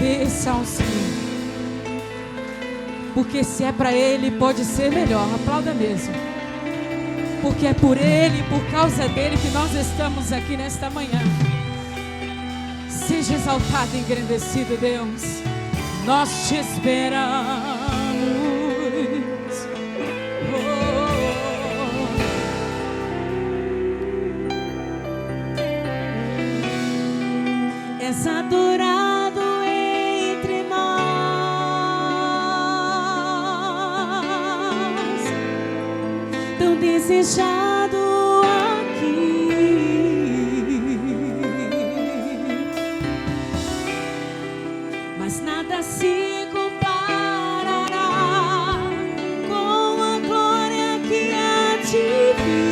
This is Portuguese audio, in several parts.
Agradeça ao Senhor. Porque se é para Ele, pode ser melhor. Aplauda mesmo. Porque é por Ele, por causa dEle que nós estamos aqui nesta manhã. Seja exaltado e engrandecido, Deus. Nós te esperamos. És adorado entre nós, tão desejado aqui, mas nada se comparará com a glória que há de vir.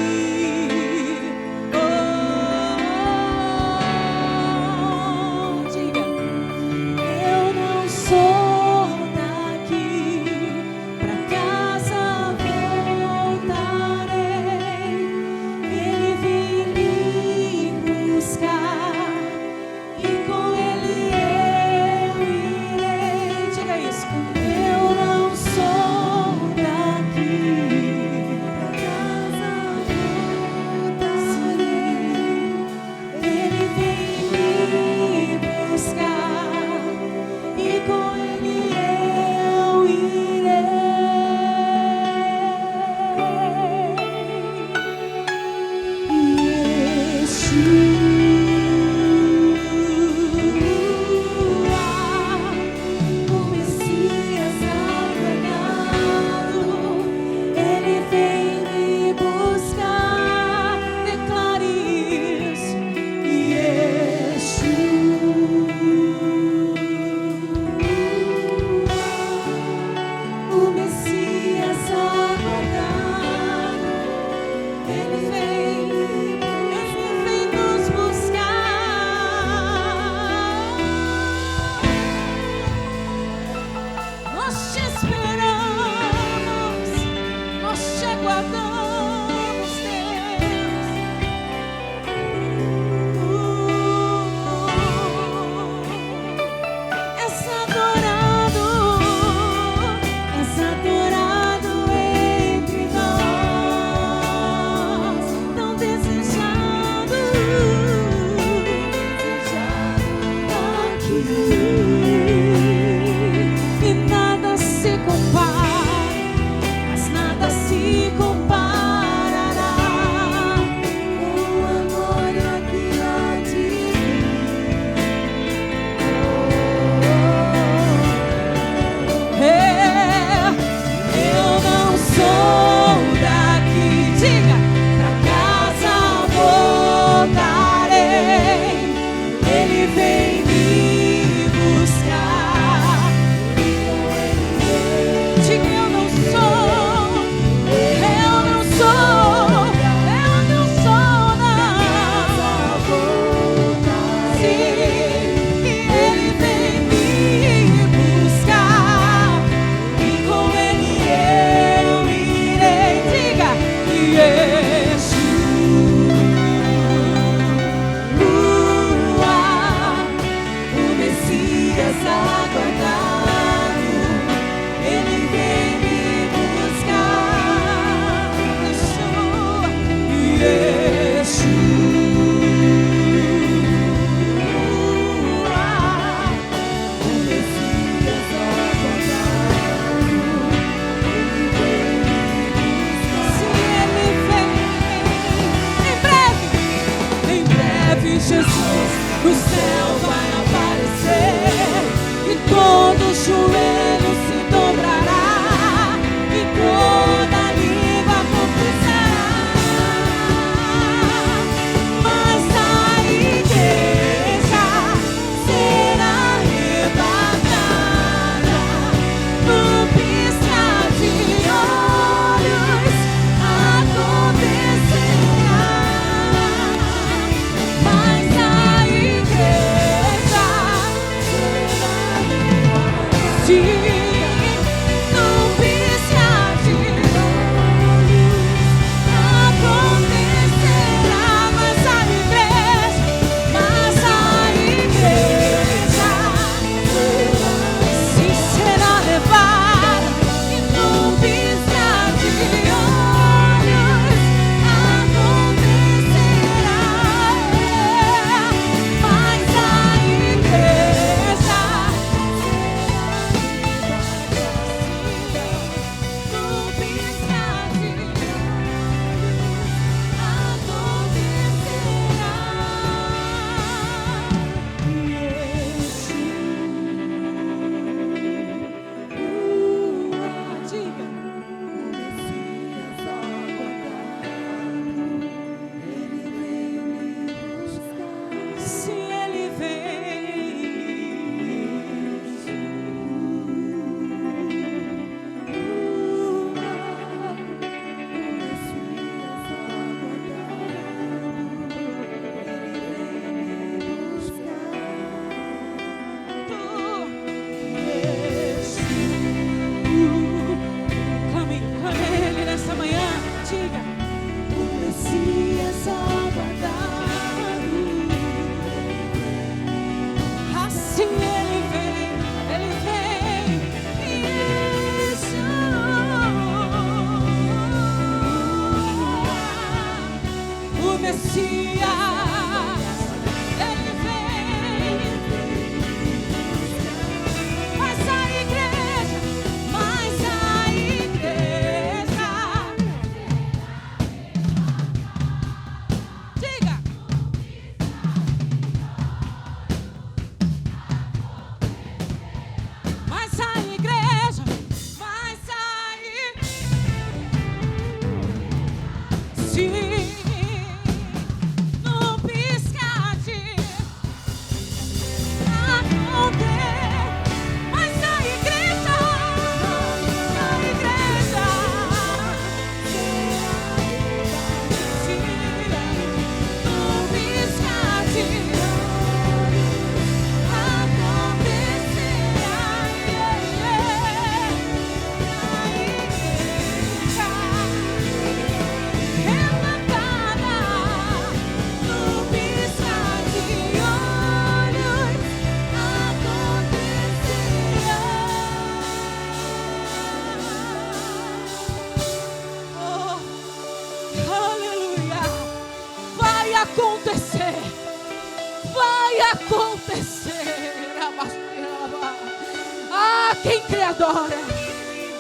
Ah, quem crê adora.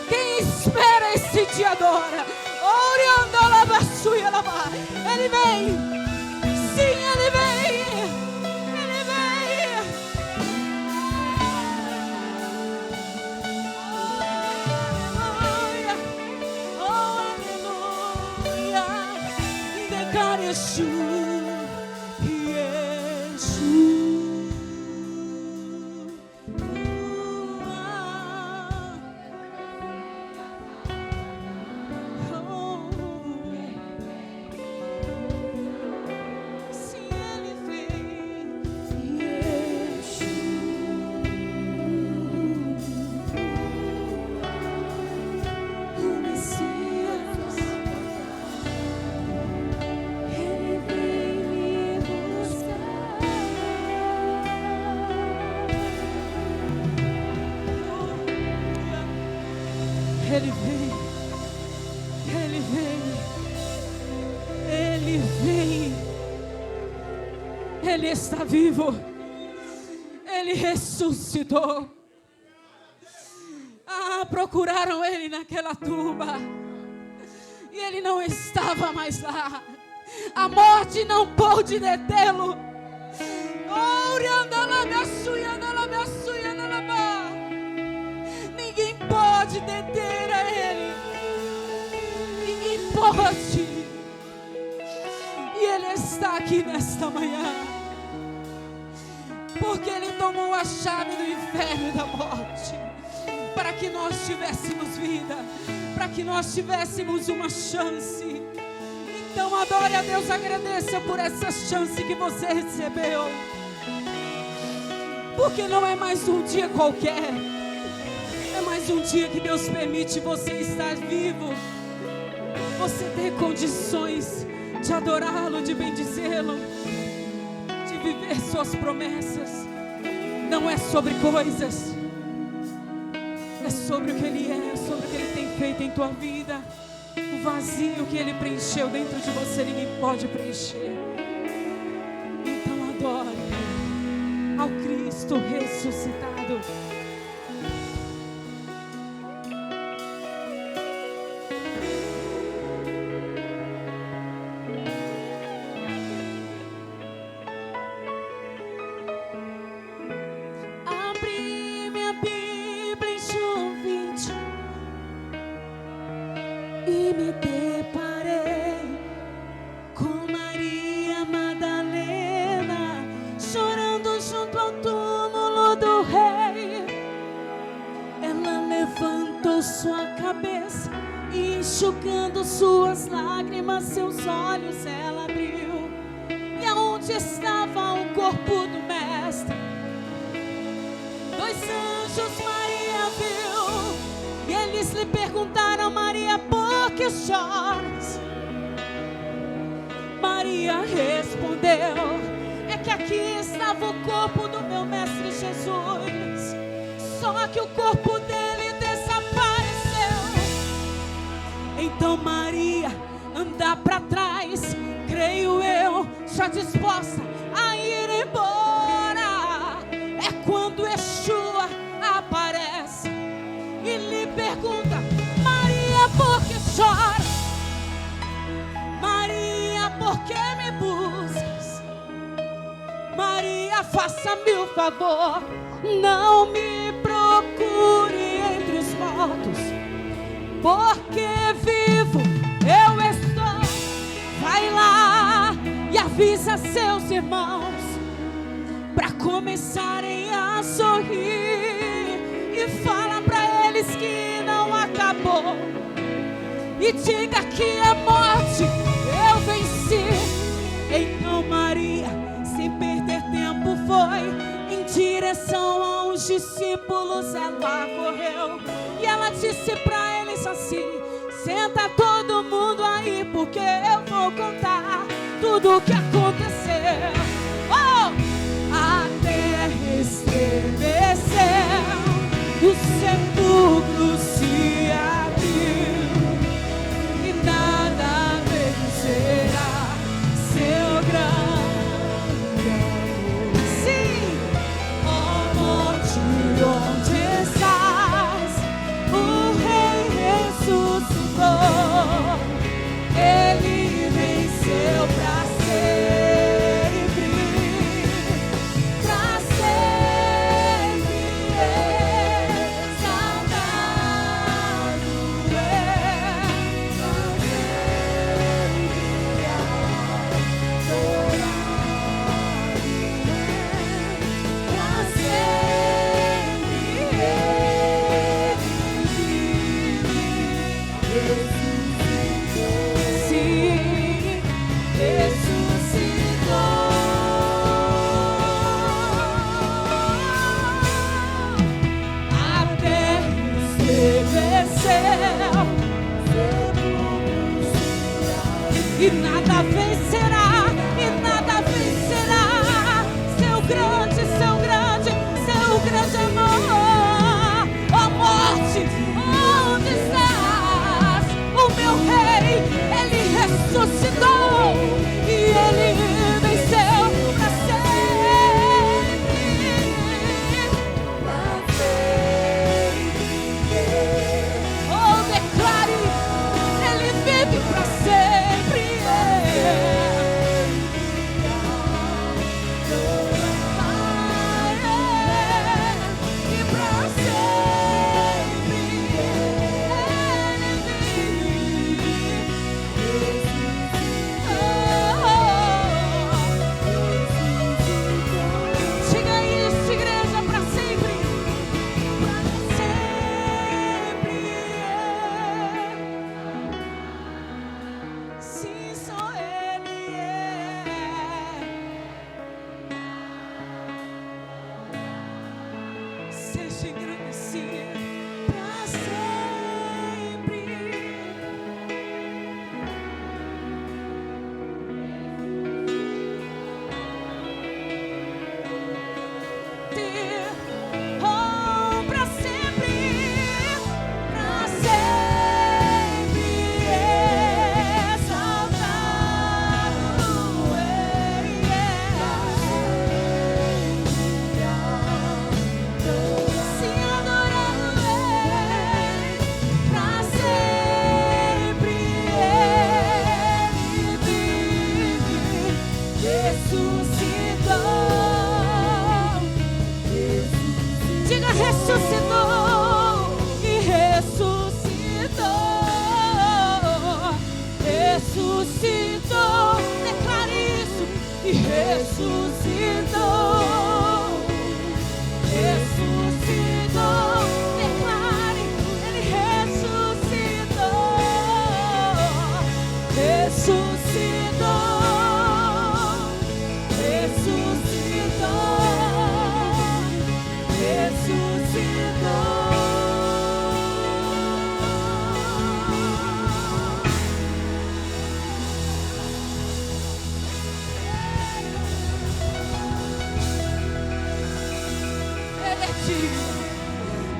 Quem espera esse dia adora. Ele vem. Sim, Ele vem. Ele vem. Oh, aleluia. Declare Yeshua. Ele vem, Ele vem, Ele vem, Ele está vivo, Ele ressuscitou. Ah, procuraram Ele naquela tumba e Ele não estava mais lá. A morte não pôde detê-lo. Ninguém pode deter a Ele. Ninguém pode. E Ele está aqui nesta manhã, porque Ele tomou a chave do inferno e da morte, para que nós tivéssemos vida, para que nós tivéssemos uma chance. Então adore a Deus, agradeça por essa chance que você recebeu, porque não é mais um dia qualquer, é mais um dia que Deus permite você estar vivo, você ter condições de adorá-lo, de bendizê-lo, de viver suas promessas. Não é sobre coisas, é sobre o que Ele é, sobre o que Ele tem feito em tua vida. O vazio que Ele preencheu dentro de você, ninguém pode preencher. Então adore ao Cristo ressuscitado. Abri minha Bíblia em João 20 e me deparei com Maria Madalena, chorando junto ao túmulo do Rei. Ela levantou sua cabeça e, enxugando suas lágrimas, seus olhos ela abriu. E aonde estava o corpo do Mestre, 2 anjos Maria viu, e eles lhe perguntaram: Maria, por que choras? Maria respondeu: é que aqui estava o corpo do meu Mestre Jesus, só que o corpo dele desapareceu. Então Maria anda para trás, creio eu, já disposta a ir embora. É quando Yeshua aparece e lhe pergunta: Maria, por que chora? Maria, por que me buscas? Maria, faça-me o favor, não me procure entre os mortos, porque vivo eu estou. Vai lá e avisa seus irmãos para começarem a sorrir, e fala para eles que não acabou, e diga que a morte eu venci. Então Maria, sem perder tempo, foi em direção aos discípulos. Ela correu e ela disse para eles assim: senta todo mundo aí, porque eu vou contar tudo o que aconteceu. Oh! A terra estremeceu, o sepulcro se abriu, e nada vencerá seu grande amor. Sim, ó morte, onde estás? O Rei ressuscitou, Ele venceu pra sempre, exaltado é, pra e nada vencerá, seu grande amor. Ó morte, onde estás? O meu Rei, Ele ressuscitou e Ele venceu pra sempre. Oh, declare, Ele vive pra sempre. Diga isso, igreja, pra sempre. Sim, só Ele seja engrandecido pra sempre. Oh, pra sempre, exaltado Ele se adorado pra sempre Ele vive, ressuscitou. Diga ressuscitou e ressuscitou, declare isso e ressuscitou, declare, Ele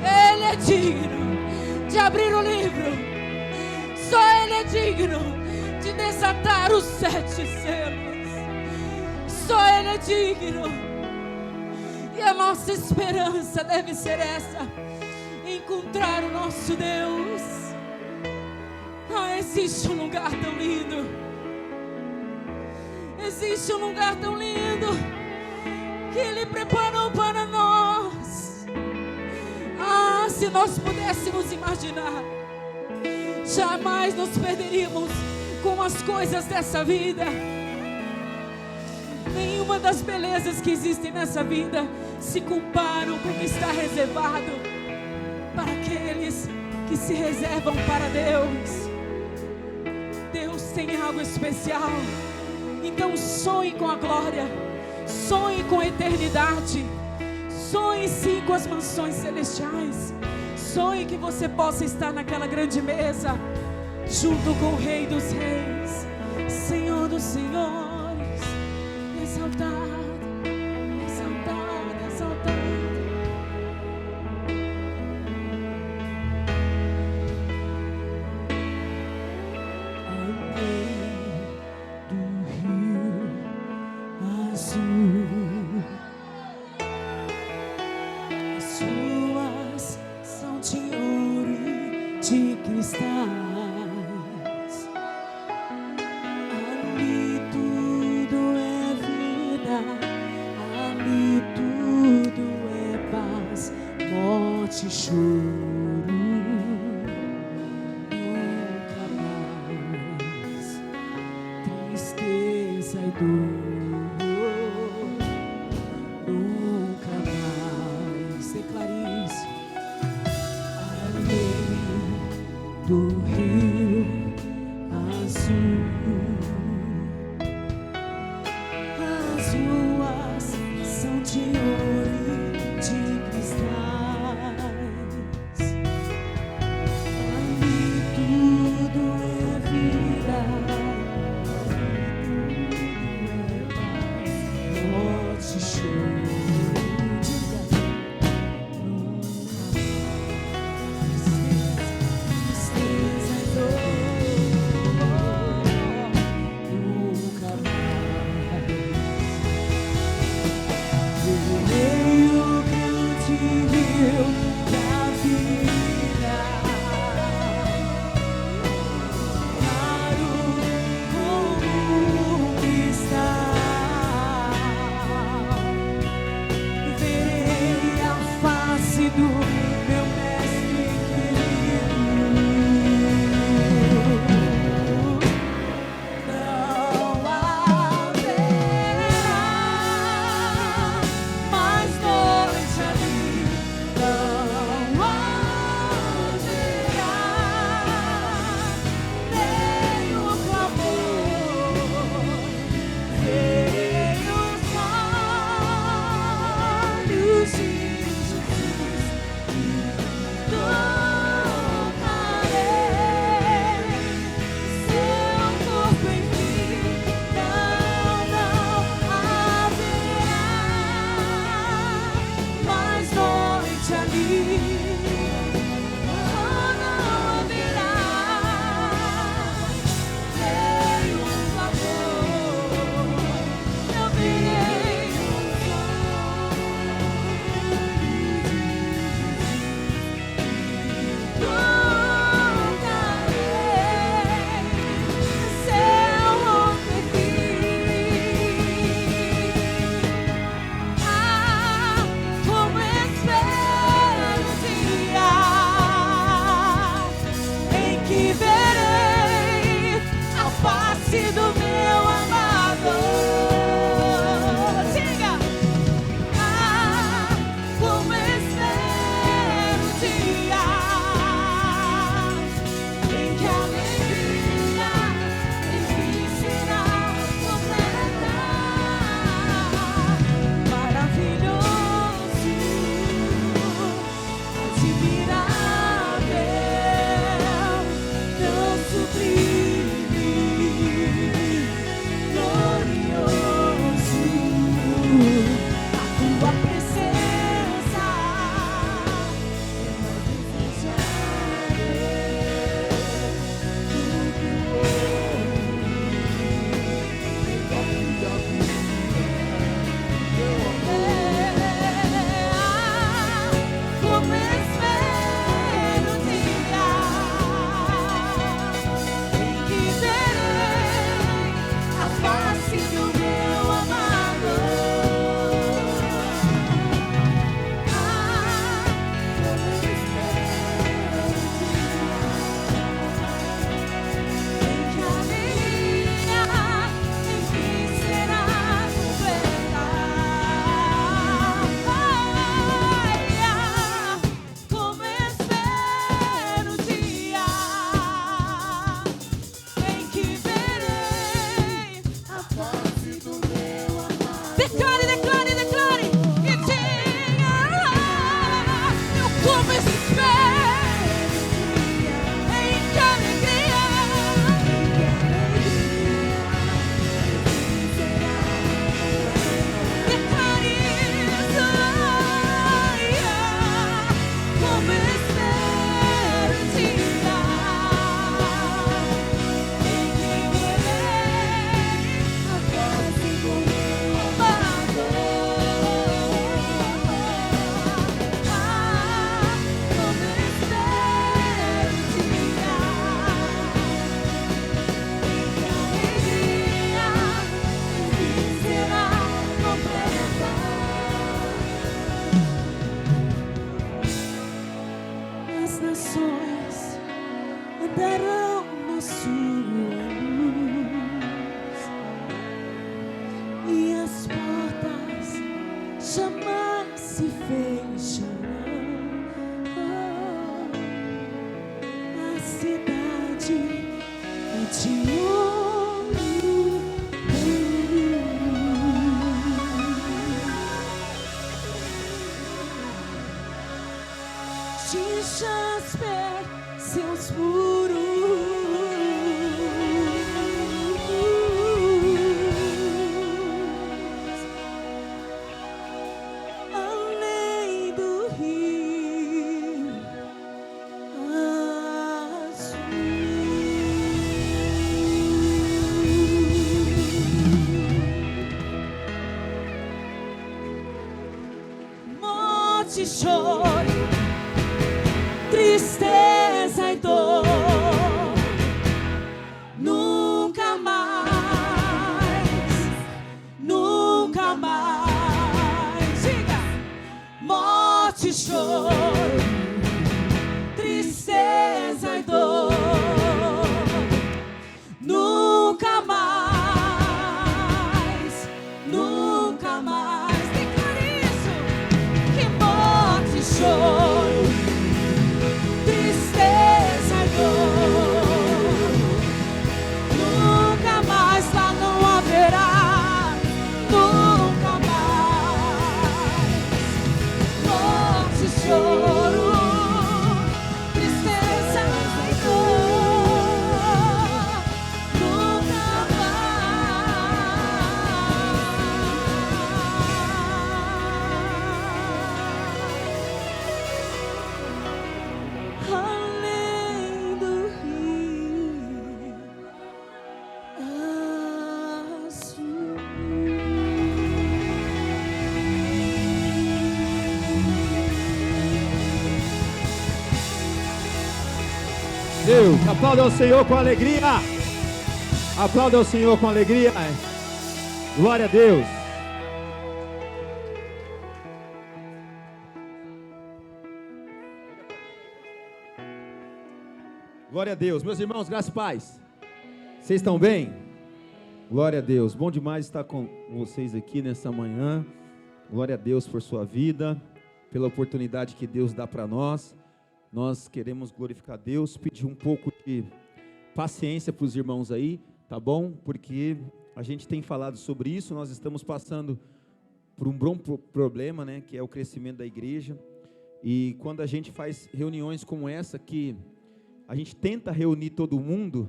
Ele é digno de abrir o livro. Só Ele é digno de desatar os 7 selos. Só Ele é digno. E a nossa esperança deve ser essa: encontrar o nosso Deus. Ah, existe um lugar tão lindo. Existe um lugar tão lindo que Ele preparou para nós. Ah, se nós pudéssemos imaginar, jamais nos perderíamos com as coisas dessa vida. Nenhuma das belezas que existem nessa vida se comparam com o que está reservado para aqueles que se reservam para Deus. Deus tem algo especial. Então sonhe com a glória, sonhe com a eternidade, sonhe sim com as mansões celestiais. Sonhe que você possa estar naquela grande mesa, junto com o Rei dos Reis, Senhor dos Senhores, exaltado, exaltado, exaltado. Azul, a sua morte e choro, nunca mais, tristeza e dor, nunca mais. Declare isso. Além do rio azul, as ruas são de ouro e de cristais. Ali tudo é vida, morte e choro. Diga, tristeza e dor, nunca mais. Veio o grande rio da vida, claro como um cristal. Verei a face do meu mestre querido. Não haverá mais noite ali, não haverá nenhum clamor. Verei os olhos de Jesus e tocarei seu corpo, enfim. Não haverá mais noite ali. Não haverá nenhum clamor. Eu verei os tocarei seu rosto, ah, como espero o dia em que verei a face do meu amado. Diga, ah, como espero o dia em que a alegria enfim será completa. Maravilhoso, admirável, tão sublime, glorioso, a tua presença como espero o dia em que verei a face do meu amado. Como espero o dia em que a alegria enfim será completa. Como espero o dia em que verei a face do meu amado. Declare, declare, declare. E diga, eu como espero em que a alegria declare isso. Como espero o dia em que verei a face do meu amado. gerações andarão na sua luz, e as portas jamais se fecharão. A cidade é de ouro. De jasper, seus muros, além do rio azul. Morte, choro, tristeza e dor, nunca mais, nunca mais. Diga: morte, choro, tristeza e dor, nunca mais, nunca mais. Declare isso: que morte, choro, tristeza e dor, nunca mais, lá não haverá, nunca mais. Morte, choro, tristeza e dor, nunca mais. Além do rio azul. Deus, aplauda ao Senhor com alegria. Aplauda ao Senhor com alegria. Glória a Deus. Glória a Deus. Meus irmãos, graças e paz. Vocês estão bem? Glória a Deus. Bom demais estar com vocês aqui nessa manhã. Glória a Deus por sua vida, pela oportunidade que Deus dá para nós. Nós queremos glorificar Deus, pedir um pouco de paciência para os irmãos aí, tá bom? Porque a gente tem falado sobre isso, nós estamos passando por um bom problema, né? Que é o crescimento da igreja. E quando a gente faz reuniões como essa, que a gente tenta reunir todo mundo,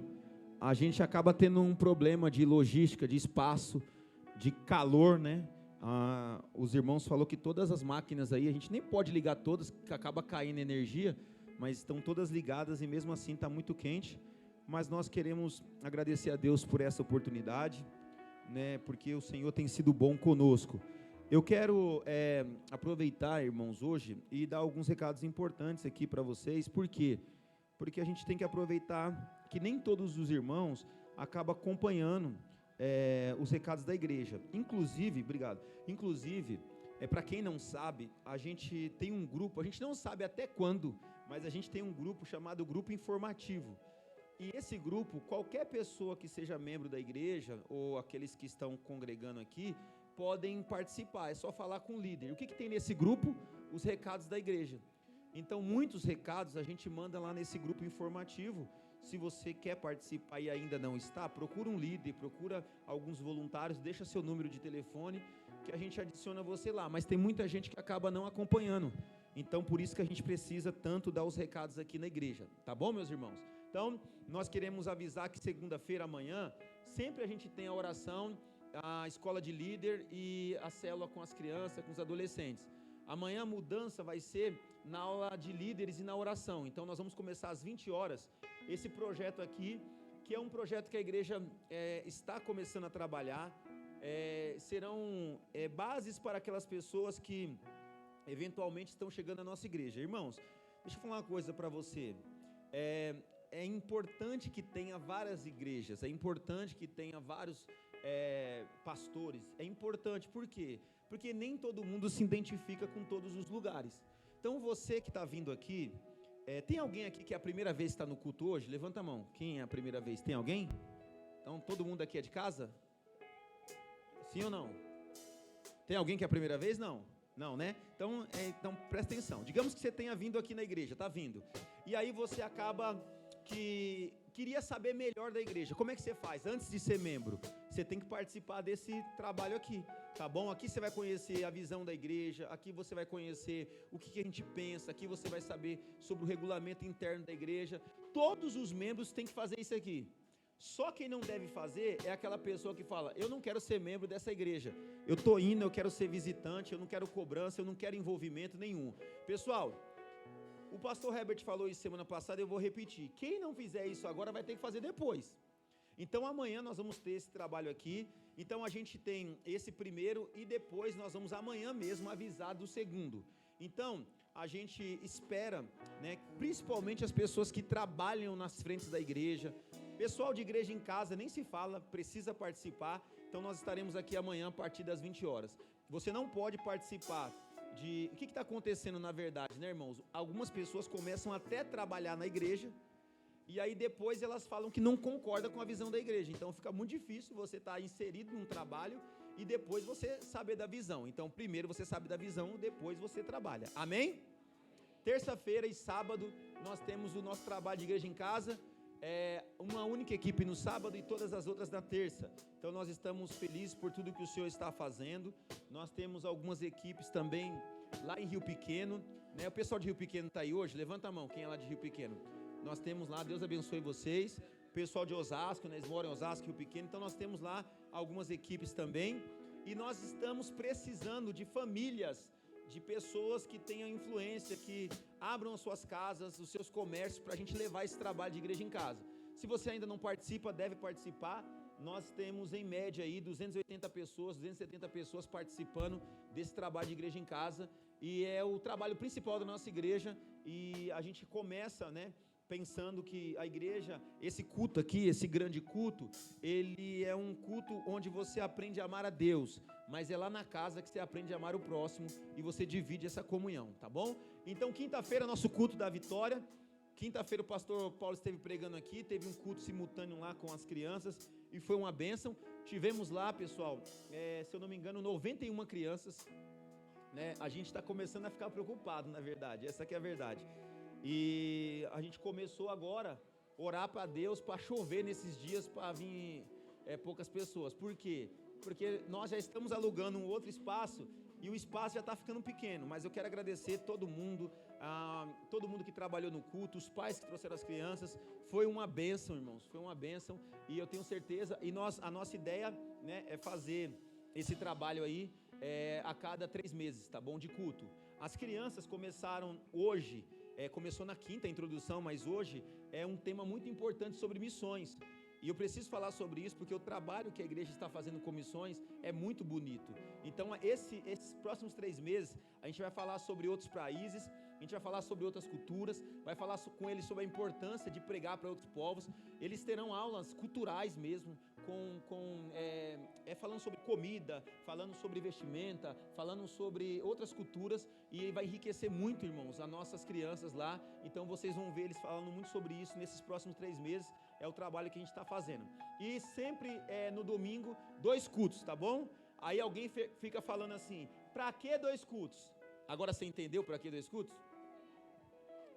a gente acaba tendo um problema de logística, de espaço, de calor, né? Os irmãos falaram que todas as máquinas aí, a gente nem pode ligar todas, que acaba caindo energia, mas estão todas ligadas e mesmo assim está muito quente. Mas nós queremos agradecer a Deus por essa oportunidade, né? Porque o Senhor tem sido bom conosco. Eu quero aproveitar, irmãos, hoje e dar alguns recados importantes aqui para vocês. Por quê? Porque a gente tem que aproveitar que nem todos os irmãos acabam acompanhando os recados da igreja. Inclusive, para quem não sabe, a gente tem um grupo, a gente não sabe até quando, mas a gente tem um grupo chamado Grupo Informativo. E esse grupo, qualquer pessoa que seja membro da igreja, ou aqueles que estão congregando aqui, podem participar, é só falar com o líder. O que tem nesse grupo? Os recados da igreja. Então, muitos recados a gente manda lá nesse grupo informativo. Se você quer participar e ainda não está, procura um líder, procura alguns voluntários, deixa seu número de telefone, que a gente adiciona você lá. Mas tem muita gente que acaba não acompanhando. Então, por isso que a gente precisa tanto dar os recados aqui na igreja. Tá bom, meus irmãos? Então, nós queremos avisar que segunda-feira, amanhã, sempre a gente tem a oração, a escola de líder e a célula com as crianças, com os adolescentes. Amanhã a mudança vai ser na aula de líderes e na oração. Então nós vamos começar às 20 horas esse projeto aqui, que é um projeto que a igreja está começando a trabalhar. Serão bases para aquelas pessoas que eventualmente estão chegando à nossa igreja. Irmãos, deixa eu falar uma coisa para você. É importante que tenha várias igrejas, é importante que tenha vários pastores, é importante, por quê? Porque nem todo mundo se identifica com todos os lugares. Então você que está vindo aqui, Tem alguém aqui que é a primeira vez que está no culto hoje? Levanta a mão. Quem é a primeira vez? Tem alguém? Então, todo mundo aqui é de casa? Sim ou não? Tem alguém que é a primeira vez? Não. Não, né? Então presta atenção. Digamos que você tenha vindo aqui na igreja, tá vindo. E aí você acaba que queria saber melhor da igreja. Como é que você faz? Antes de ser membro, você tem que participar desse trabalho aqui, tá bom? Aqui você vai conhecer a visão da igreja, aqui você vai conhecer o que a gente pensa, aqui você vai saber sobre o regulamento interno da igreja. Todos os membros têm que fazer isso aqui. Só quem não deve fazer é aquela pessoa que fala: eu não quero ser membro dessa igreja, eu estou indo, eu quero ser visitante, eu não quero cobrança, eu não quero envolvimento nenhum. Pessoal, o pastor Herbert falou isso semana passada, eu vou repetir: quem não fizer isso agora vai ter que fazer depois. Então amanhã nós vamos ter esse trabalho aqui. Então a gente tem esse primeiro e depois nós vamos amanhã mesmo avisar do segundo. Então a gente espera, né, principalmente as pessoas que trabalham nas frentes da igreja. Pessoal de igreja em casa, nem se fala, precisa participar. Então nós estaremos aqui amanhã a partir das 20 horas. Você não pode participar de... O que está acontecendo na verdade, né, irmãos? Algumas pessoas começam até a trabalhar na igreja e aí depois elas falam que não concordam com a visão da igreja. Então fica muito difícil você estar inserido num trabalho e depois você saber da visão. Então primeiro você sabe da visão, depois você trabalha. Amém? Terça-feira e sábado nós temos o nosso trabalho de igreja em casa. Uma única equipe no sábado e todas as outras na terça. Então nós estamos felizes por tudo que o Senhor está fazendo. Nós temos algumas equipes também lá em Rio Pequeno, né? O pessoal de Rio Pequeno está aí hoje? Levanta a mão, quem é lá de Rio Pequeno? Nós temos lá, Deus abençoe vocês. O pessoal de Osasco, né? Eles moram em Osasco, Rio Pequeno. Então nós temos lá algumas equipes também. E nós estamos precisando de famílias, de pessoas que tenham influência, que abram as suas casas, os seus comércios, para a gente levar esse trabalho de igreja em casa. Se você ainda não participa, deve participar. Nós temos em média aí 280 pessoas, 270 pessoas participando desse trabalho de igreja em casa, e é o trabalho principal da nossa igreja. E a gente começa, né, pensando que a igreja, esse culto aqui, esse grande culto, ele é um culto onde você aprende a amar a Deus, mas é lá na casa que você aprende a amar o próximo e você divide essa comunhão, tá bom? Então quinta-feira nosso culto da vitória. Quinta-feira o pastor Paulo esteve pregando aqui, teve um culto simultâneo lá com as crianças e foi uma bênção. Tivemos lá, pessoal, se eu não me engano, 91 crianças, né? A gente está começando a ficar preocupado, na verdade, essa que é a verdade. E a gente começou agora a orar para Deus, para chover nesses dias, para vir poucas pessoas. Por quê? Porque nós já estamos alugando um outro espaço e o espaço já está ficando pequeno. Mas eu quero agradecer todo mundo que trabalhou no culto, os pais que trouxeram as crianças. Foi uma bênção, irmãos, foi uma bênção. E eu tenho certeza, e a nossa ideia, né, é fazer esse trabalho aí a cada 3 meses, tá bom? De culto. As crianças começaram hoje. Começou na quinta a introdução, mas hoje é um tema muito importante sobre missões. E eu preciso falar sobre isso porque o trabalho que a igreja está fazendo com missões é muito bonito. Então, esses próximos 3 meses, a gente vai falar sobre outros países, a gente vai falar sobre outras culturas, vai falar com eles sobre a importância de pregar para outros povos. Eles terão aulas culturais mesmo, falando sobre comida, falando sobre vestimenta, falando sobre outras culturas, e vai enriquecer muito, irmãos, as nossas crianças lá. Então vocês vão ver eles falando muito sobre isso nesses próximos 3 meses. É o trabalho que a gente está fazendo. E sempre no domingo 2 cultos, tá bom? Aí alguém fica falando assim: pra que 2 cultos? Agora você entendeu pra que 2 cultos?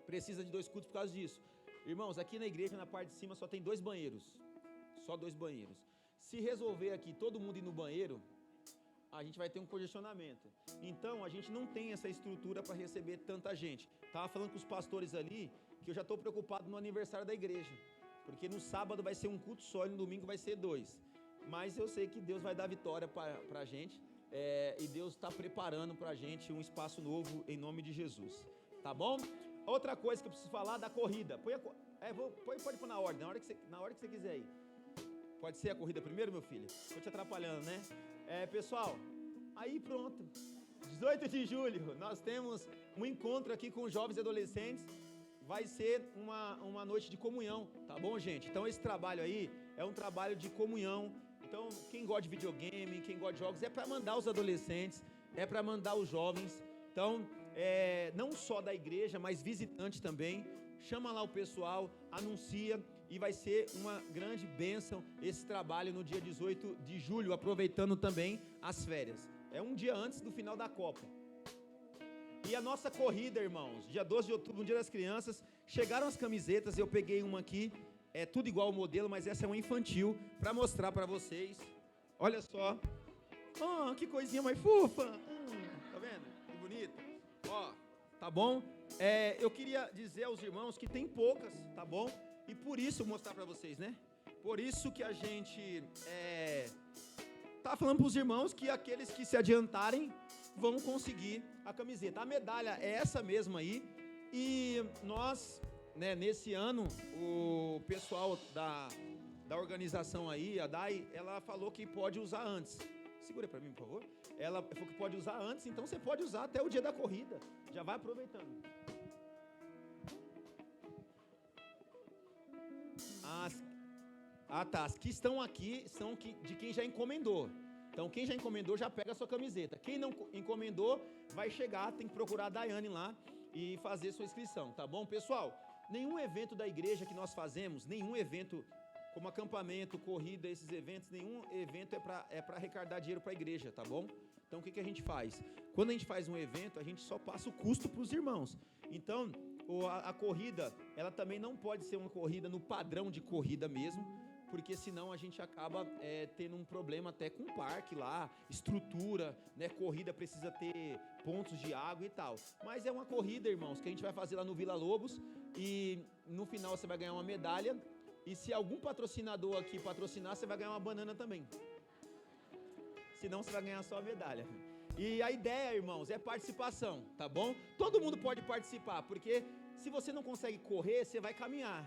Precisa de 2 cultos por causa disso. Irmãos, aqui na igreja, na parte de cima, só tem 2 banheiros. Só 2 banheiros. Se resolver aqui todo mundo ir no banheiro, a gente vai ter um congestionamento. Então a gente não tem essa estrutura para receber tanta gente. Estava falando com os pastores ali que eu já estou preocupado no aniversário da igreja, porque no sábado vai ser um culto só e no domingo vai ser 2. Mas eu sei que Deus vai dar vitória para a gente, e Deus está preparando para a gente um espaço novo em nome de Jesus, tá bom? Outra coisa que eu preciso falar da corrida. Pode pôr na ordem, na hora que você quiser aí. Pode ser a corrida primeiro, meu filho? Estou te atrapalhando, né? Pessoal, aí pronto. 18 de julho, nós temos um encontro aqui com jovens e adolescentes. Vai ser uma noite de comunhão, tá bom, gente? Então esse trabalho aí é um trabalho de comunhão. Então quem gosta de videogame, quem gosta de jogos, é para mandar os adolescentes, é para mandar os jovens. Então não só da igreja, mas visitante também. Chama lá o pessoal, anuncia, e vai ser uma grande bênção esse trabalho no dia 18 de julho, aproveitando também as férias. É um dia antes do final da Copa. E a nossa corrida, irmãos, dia 12 de outubro, no Dia das Crianças, chegaram as camisetas, eu peguei uma aqui, é tudo igual ao modelo, mas essa é uma infantil, para mostrar para vocês. Olha só. Oh, que coisinha mais fofa. Tá vendo? Que bonita. Ó, tá bom? Eu queria dizer aos irmãos que tem poucas, tá bom? E por isso, vou mostrar para vocês, né? Por isso que a gente tá falando para os irmãos que aqueles que se adiantarem vão conseguir a camiseta. A medalha é essa mesma aí. E nós, né, nesse ano, o pessoal da organização aí, a DAI, ela falou que pode usar antes. Segura para mim, por favor. Ela falou que pode usar antes, então você pode usar até o dia da corrida. Já vai aproveitando. As que estão aqui são de quem já encomendou. Então, quem já encomendou já pega a sua camiseta. Quem não encomendou vai chegar, tem que procurar a Daiane lá e fazer sua inscrição, tá bom? Pessoal, nenhum evento da igreja que nós fazemos, nenhum evento como acampamento, corrida, esses eventos, nenhum evento é para arrecadar dinheiro para a igreja, tá bom? Então, o que a gente faz? Quando a gente faz um evento, a gente só passa o custo para os irmãos. Então, a corrida, ela também não pode ser uma corrida no padrão de corrida mesmo, porque senão a gente acaba tendo um problema até com o parque lá, estrutura, né? Corrida precisa ter pontos de água e tal. Mas é uma corrida, irmãos, que a gente vai fazer lá no Vila Lobos, e no final você vai ganhar uma medalha, e se algum patrocinador aqui patrocinar, você vai ganhar uma banana também. Senão você vai ganhar só a medalha. E a ideia, irmãos, é participação, tá bom? Todo mundo pode participar, porque se você não consegue correr, você vai caminhar.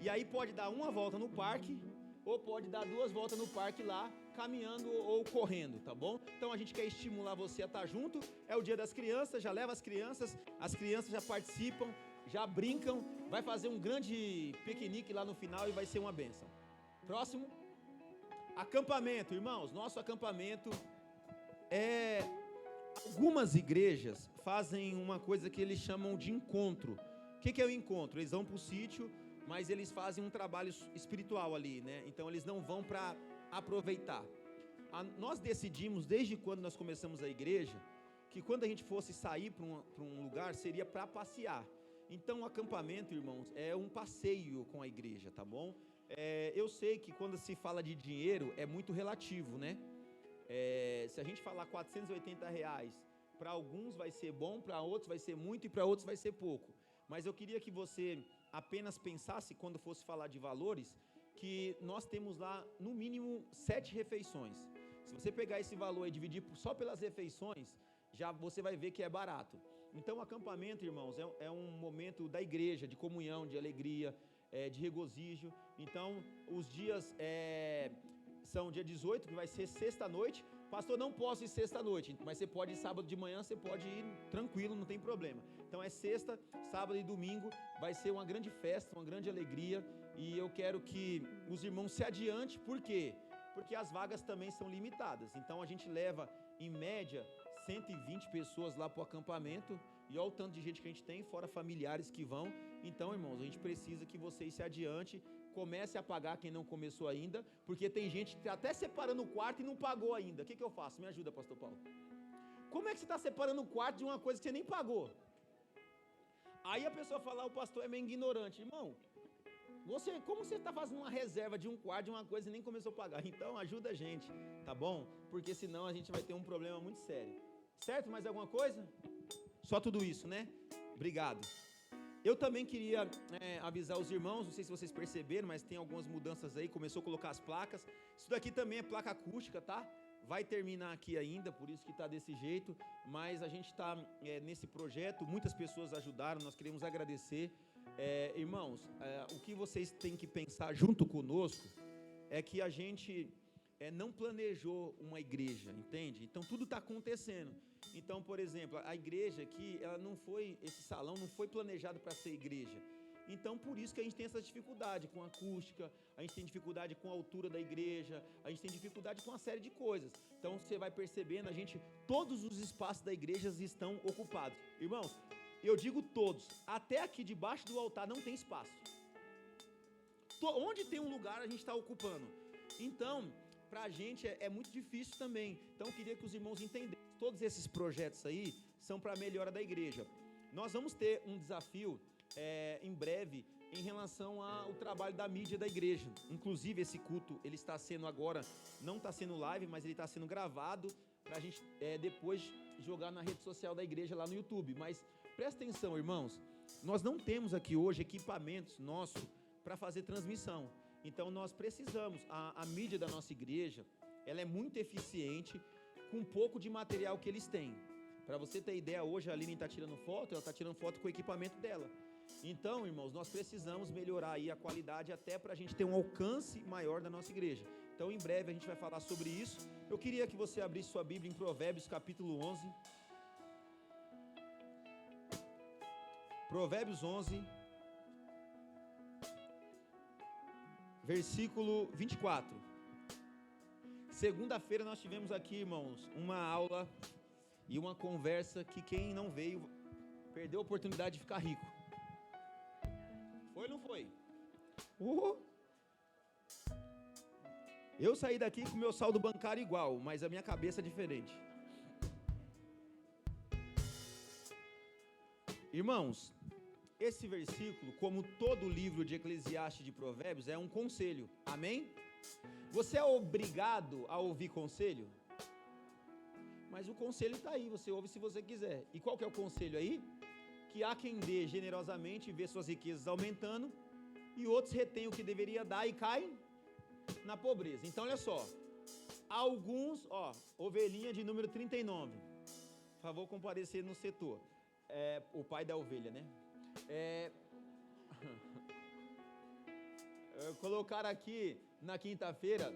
E aí pode dar uma volta no parque, ou pode dar 2 voltas no parque lá, caminhando ou correndo, tá bom? Então a gente quer estimular você a estar junto. É o Dia das Crianças, já leva as crianças já participam, já brincam, vai fazer um grande piquenique lá no final e vai ser uma bênção. Próximo. Acampamento, irmãos, nosso acampamento algumas igrejas fazem uma coisa que eles chamam de encontro. O que é o encontro? Eles vão para o sítio, mas eles fazem um trabalho espiritual ali, né? Então eles não vão para aproveitar. Nós decidimos, desde quando nós começamos a igreja, que quando a gente fosse sair para um lugar, seria para passear. Então o acampamento, irmãos, é um passeio com a igreja, tá bom? Eu sei que quando se fala de dinheiro, é muito relativo, né? Se a gente falar R$480, para alguns vai ser bom, para outros vai ser muito e para outros vai ser pouco. Mas eu queria que você apenas pensasse, quando fosse falar de valores, que nós temos lá no mínimo 7 refeições. Se você pegar esse valor e dividir só pelas refeições, já você vai ver que é barato. Então o acampamento, irmãos, é um momento da igreja, de comunhão, de alegria, de regozijo. Então os dias são dia 18, que vai ser sexta-noite. Pastor, não posso ir sexta-noite, mas você pode ir sábado de manhã, você pode ir tranquilo, não tem problema. Então é sexta, sábado e domingo, vai ser uma grande festa, uma grande alegria, e eu quero que os irmãos se adiantem. Por quê? Porque as vagas também são limitadas. Então a gente leva, em média, 120 pessoas lá para o acampamento, e olha o tanto de gente que a gente tem, fora familiares que vão. Então, irmãos, a gente precisa que vocês se adiantem, comece a pagar quem não começou ainda, porque tem gente que está até separando o quarto e não pagou ainda. O que eu faço? Me ajuda, pastor Paulo. Como é que você está separando o quarto de uma coisa que você nem pagou? Aí a pessoa fala, o pastor é meio ignorante. Irmão, como você está fazendo uma reserva de um quarto de uma coisa e nem começou a pagar? Então ajuda a gente, tá bom? Porque senão a gente vai ter um problema muito sério. Certo? Mais alguma coisa? Só tudo isso, né? Obrigado. Eu também queria avisar os irmãos, não sei se vocês perceberam, mas tem algumas mudanças aí, começou a colocar as placas. Isso daqui também é placa acústica, tá? Vai terminar aqui ainda, por isso que está desse jeito, mas a gente está nesse projeto, muitas pessoas ajudaram, nós queremos agradecer. Irmãos, o que vocês têm que pensar junto conosco é que a gente não planejou uma igreja, entende? Então tudo está acontecendo. Então, por exemplo, a igreja aqui, esse salão não foi planejado para ser igreja. Então, por isso que a gente tem essa dificuldade com a acústica, a gente tem dificuldade com a altura da igreja, a gente tem dificuldade com uma série de coisas. Então, você vai percebendo, todos os espaços da igreja estão ocupados. Irmãos, eu digo todos, até aqui debaixo do altar não tem espaço. Onde tem um lugar, a gente está ocupando. Então, para a gente é muito difícil também. Então, eu queria que os irmãos entendessem. Todos esses projetos aí são para a melhora da igreja. Nós vamos ter um desafio em breve em relação ao trabalho da mídia da igreja. Inclusive, esse culto, ele está sendo agora, não está sendo live, mas ele está sendo gravado para a gente depois jogar na rede social da igreja lá no YouTube. Mas presta atenção, irmãos, nós não temos aqui hoje equipamentos nossos para fazer transmissão. Então nós precisamos, a mídia da nossa igreja, ela é muito eficiente com um pouco de material que eles têm. Para você ter ideia, hoje a Aline está tirando foto, ela está tirando foto com o equipamento dela. Então, irmãos, nós precisamos melhorar aí a qualidade até para a gente ter um alcance maior da nossa igreja. Então, em breve a gente vai falar sobre isso. Eu queria que você abrisse sua Bíblia em Provérbios capítulo 11. Provérbios 11, versículo 24. Segunda-feira nós tivemos aqui, irmãos, uma aula e uma conversa que quem não veio perdeu a oportunidade de ficar rico. Foi ou não foi? Eu saí daqui com o meu saldo bancário igual, mas a minha cabeça é diferente. Irmãos, esse versículo, como todo o livro de Eclesiastes de Provérbios, é um conselho. Amém? Você é obrigado a ouvir conselho? Mas o conselho está aí, você ouve se você quiser. E qual que é o conselho aí? Que há quem dê generosamente e vê suas riquezas aumentando, e outros retêm o que deveria dar e caem na pobreza. Então olha só, alguns, ovelhinha de número 39, por favor comparecer no setor, o pai da ovelha, né? Colocaram aqui na quinta-feira,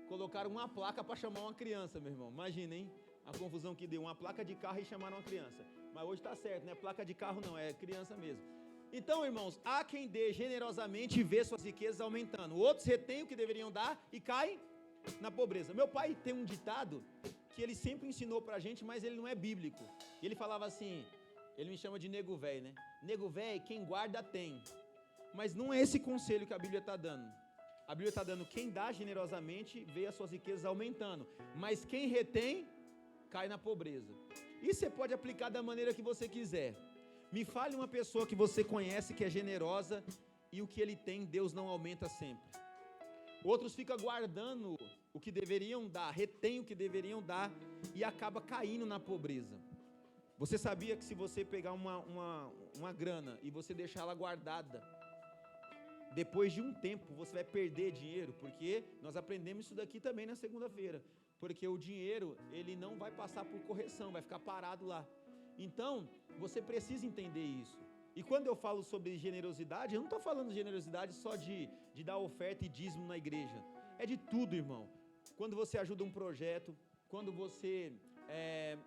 colocaram uma placa para chamar uma criança, meu irmão, imagina, hein? A confusão que deu, uma placa de carro e chamaram uma criança. Mas hoje está certo, não é placa de carro não, é criança mesmo. Então, irmãos, há quem dê generosamente e vê suas riquezas aumentando. Outros retêm o que deveriam dar e caem na pobreza. Meu pai tem um ditado que ele sempre ensinou pra gente, mas ele não é bíblico. E ele falava assim, ele me chama de nego velho, né? Nego velho, quem guarda tem. Mas não é esse conselho que a Bíblia está dando. A Bíblia está dando, quem dá generosamente vê as suas riquezas aumentando. Mas quem retém, cai na pobreza. Isso você pode aplicar da maneira que você quiser. Me fale uma pessoa que você conhece que é generosa e o que ele tem, Deus não aumenta sempre. Outros ficam guardando o que deveriam dar, retém o que deveriam dar e acaba caindo na pobreza. Você sabia que se você pegar uma grana e você deixar ela guardada, depois de um tempo você vai perder dinheiro? Porque nós aprendemos isso daqui também na segunda-feira. Porque o dinheiro, ele não vai passar por correção, vai ficar parado lá. Então, você precisa entender isso. E quando eu falo sobre generosidade, eu não estou falando de generosidade só de dar oferta e dízimo na igreja. É de tudo, irmão. Quando você ajuda um projeto, quando você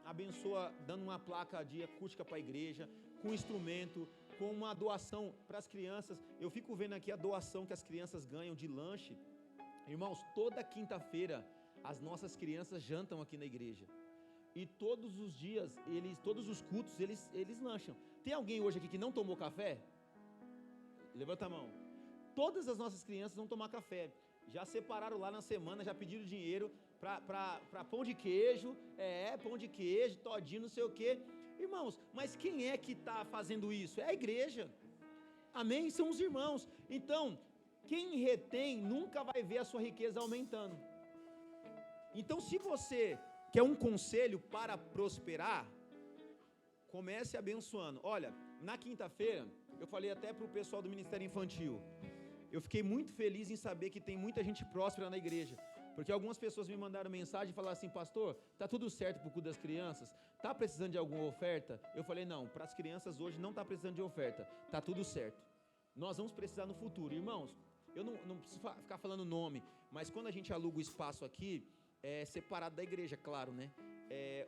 abençoa dando uma placa de acústica para a igreja, com instrumento, com uma doação para as crianças. Eu fico vendo aqui a doação que as crianças ganham de lanche. Irmãos, toda quinta-feira as nossas crianças jantam aqui na igreja. E todos os dias, todos os cultos, eles lancham. Tem alguém hoje aqui que não tomou café? Levanta a mão. Todas as nossas crianças vão tomar café. Já separaram lá na semana, já pediram dinheiro para pão de queijo, pão de queijo, todinho, não sei o quê. Irmãos, mas quem é que está fazendo isso? É a igreja. Amém? São os irmãos. Então, quem retém nunca vai ver a sua riqueza aumentando. Então, se você quer um conselho para prosperar, comece abençoando. Olha, na quinta-feira, eu falei até para o pessoal do Ministério Infantil, eu fiquei muito feliz em saber que tem muita gente próspera na igreja, porque algumas pessoas me mandaram mensagem e falaram assim, pastor, tá tudo certo para o culto das crianças? Tá precisando de alguma oferta? Eu falei, não, para as crianças hoje não tá precisando de oferta, tá tudo certo. Nós vamos precisar no futuro. Irmãos, eu não preciso ficar falando nome, mas quando a gente aluga o espaço aqui, separado da igreja, claro, né?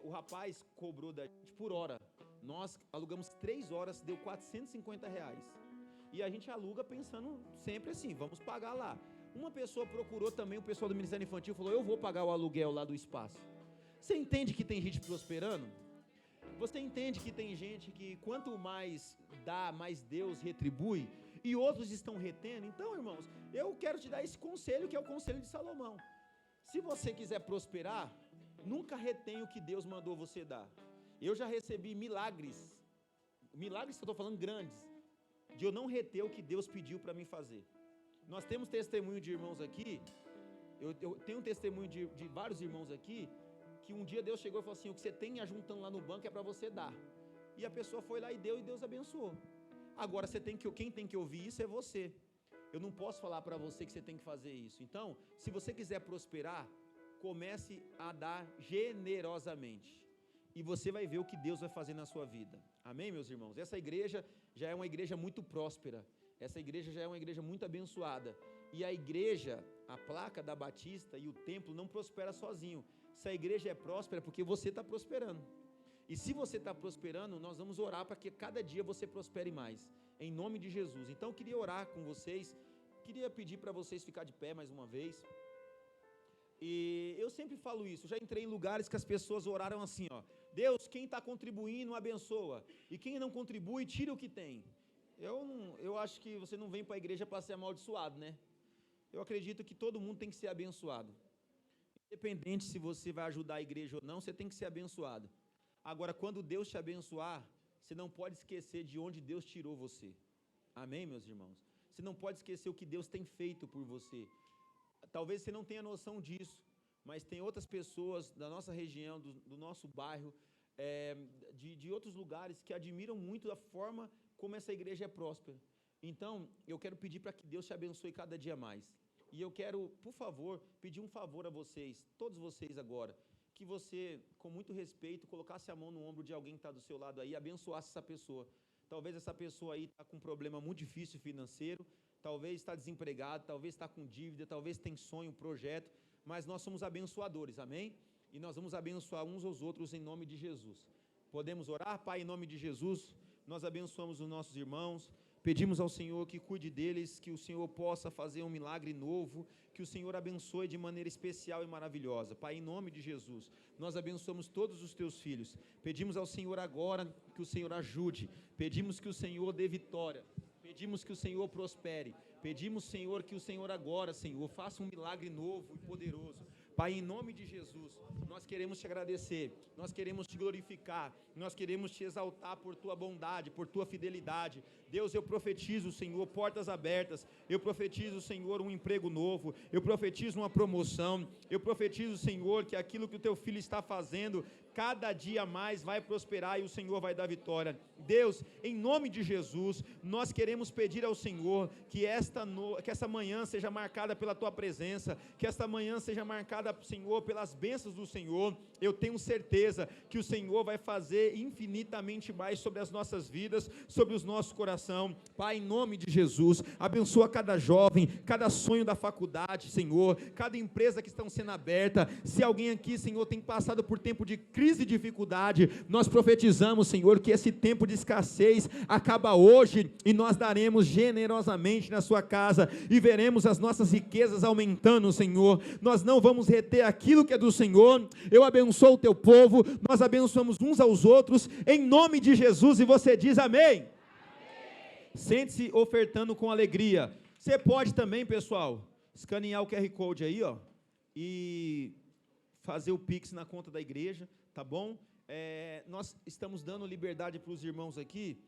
O rapaz cobrou da gente por hora. Nós alugamos 3 horas, deu R$450. E a gente aluga pensando sempre assim, vamos pagar lá. Uma pessoa procurou também, o pessoal do Ministério Infantil falou, eu vou pagar o aluguel lá do espaço. Você entende que tem gente prosperando? Você entende que tem gente que quanto mais dá, mais Deus retribui, e outros estão retendo? Então, irmãos, eu quero te dar esse conselho, que é o conselho de Salomão. Se você quiser prosperar, nunca retenha o que Deus mandou você dar. Eu já recebi milagres que eu estou falando grandes, de eu não reter o que Deus pediu para mim fazer. Nós temos testemunho de irmãos aqui, eu tenho um testemunho de vários irmãos aqui, que um dia Deus chegou e falou assim, o que você tem ajuntando lá no banco é para você dar. E a pessoa foi lá e deu, e Deus abençoou. Agora quem tem que ouvir isso é você. Eu não posso falar para você que você tem que fazer isso. Então, se você quiser prosperar, comece a dar generosamente. E você vai ver o que Deus vai fazer na sua vida. Amém, meus irmãos? Essa igreja já é uma igreja muito próspera. Essa igreja já é uma igreja muito abençoada. E a igreja, a placa da Batista e o templo não prospera sozinho. Se a igreja é próspera, é porque você está prosperando. E se você está prosperando, nós vamos orar para que cada dia você prospere mais. Em nome de Jesus. Então eu queria orar com vocês. Queria pedir para vocês ficar de pé mais uma vez. E eu sempre falo isso, já entrei em lugares que as pessoas oraram assim, ó, Deus, quem está contribuindo abençoa, e quem não contribui, tira o que tem. Eu acho que você não vem para a igreja para ser amaldiçoado, né? Eu acredito que todo mundo tem que ser abençoado. Independente se você vai ajudar a igreja ou não, você tem que ser abençoado. Agora, quando Deus te abençoar, você não pode esquecer de onde Deus tirou você. Amém, meus irmãos? Você não pode esquecer o que Deus tem feito por você. Talvez você não tenha noção disso, mas tem outras pessoas da nossa região, do nosso bairro, de outros lugares que admiram muito a forma como essa igreja é próspera. Então, eu quero pedir para que Deus te abençoe cada dia mais. E eu quero, por favor, pedir um favor a vocês, todos vocês agora, que você, com muito respeito, colocasse a mão no ombro de alguém que está do seu lado aí e abençoasse essa pessoa. Talvez essa pessoa aí está com um problema muito difícil financeiro, talvez está desempregado, talvez está com dívida, talvez tem sonho, projeto, mas nós somos abençoadores, amém? E nós vamos abençoar uns aos outros em nome de Jesus. Podemos orar? Pai, em nome de Jesus, nós abençoamos os nossos irmãos, pedimos ao Senhor que cuide deles, que o Senhor possa fazer um milagre novo, que o Senhor abençoe de maneira especial e maravilhosa. Pai, em nome de Jesus, nós abençoamos todos os teus filhos. Pedimos ao Senhor agora que o Senhor ajude, pedimos que o Senhor dê vitória, pedimos que o Senhor prospere, pedimos, Senhor, que o Senhor agora, Senhor, faça um milagre novo e poderoso. Pai, em nome de Jesus, nós queremos te agradecer, nós queremos te glorificar, nós queremos te exaltar por tua bondade, por tua fidelidade. Deus, eu profetizo, Senhor, portas abertas, eu profetizo, Senhor, um emprego novo, eu profetizo uma promoção, eu profetizo, Senhor, que aquilo que o teu filho está fazendo, cada dia mais vai prosperar e o Senhor vai dar vitória. Deus, em nome de Jesus, nós queremos pedir ao Senhor que essa manhã seja marcada pela tua presença, que esta manhã seja marcada, Senhor, pelas bênçãos do Senhor. Eu tenho certeza que o Senhor vai fazer infinitamente mais sobre as nossas vidas, sobre os nossos corações. Pai, em nome de Jesus, abençoa cada jovem, cada sonho da faculdade, Senhor, cada empresa que está sendo aberta. Se alguém aqui, Senhor, tem passado por tempo de crise e dificuldade, nós profetizamos, Senhor, que esse tempo de escassez acaba hoje e nós daremos generosamente na sua casa e veremos as nossas riquezas aumentando, Senhor. Nós não vamos reter aquilo que é do Senhor. Eu abençoo o teu povo, nós abençoamos uns aos outros, em nome de Jesus, e você diz amém. Sente-se ofertando com alegria. Você pode também, pessoal, escanear o QR Code aí, ó, e fazer o Pix na conta da igreja, tá bom? Nós estamos dando liberdade para os irmãos aqui,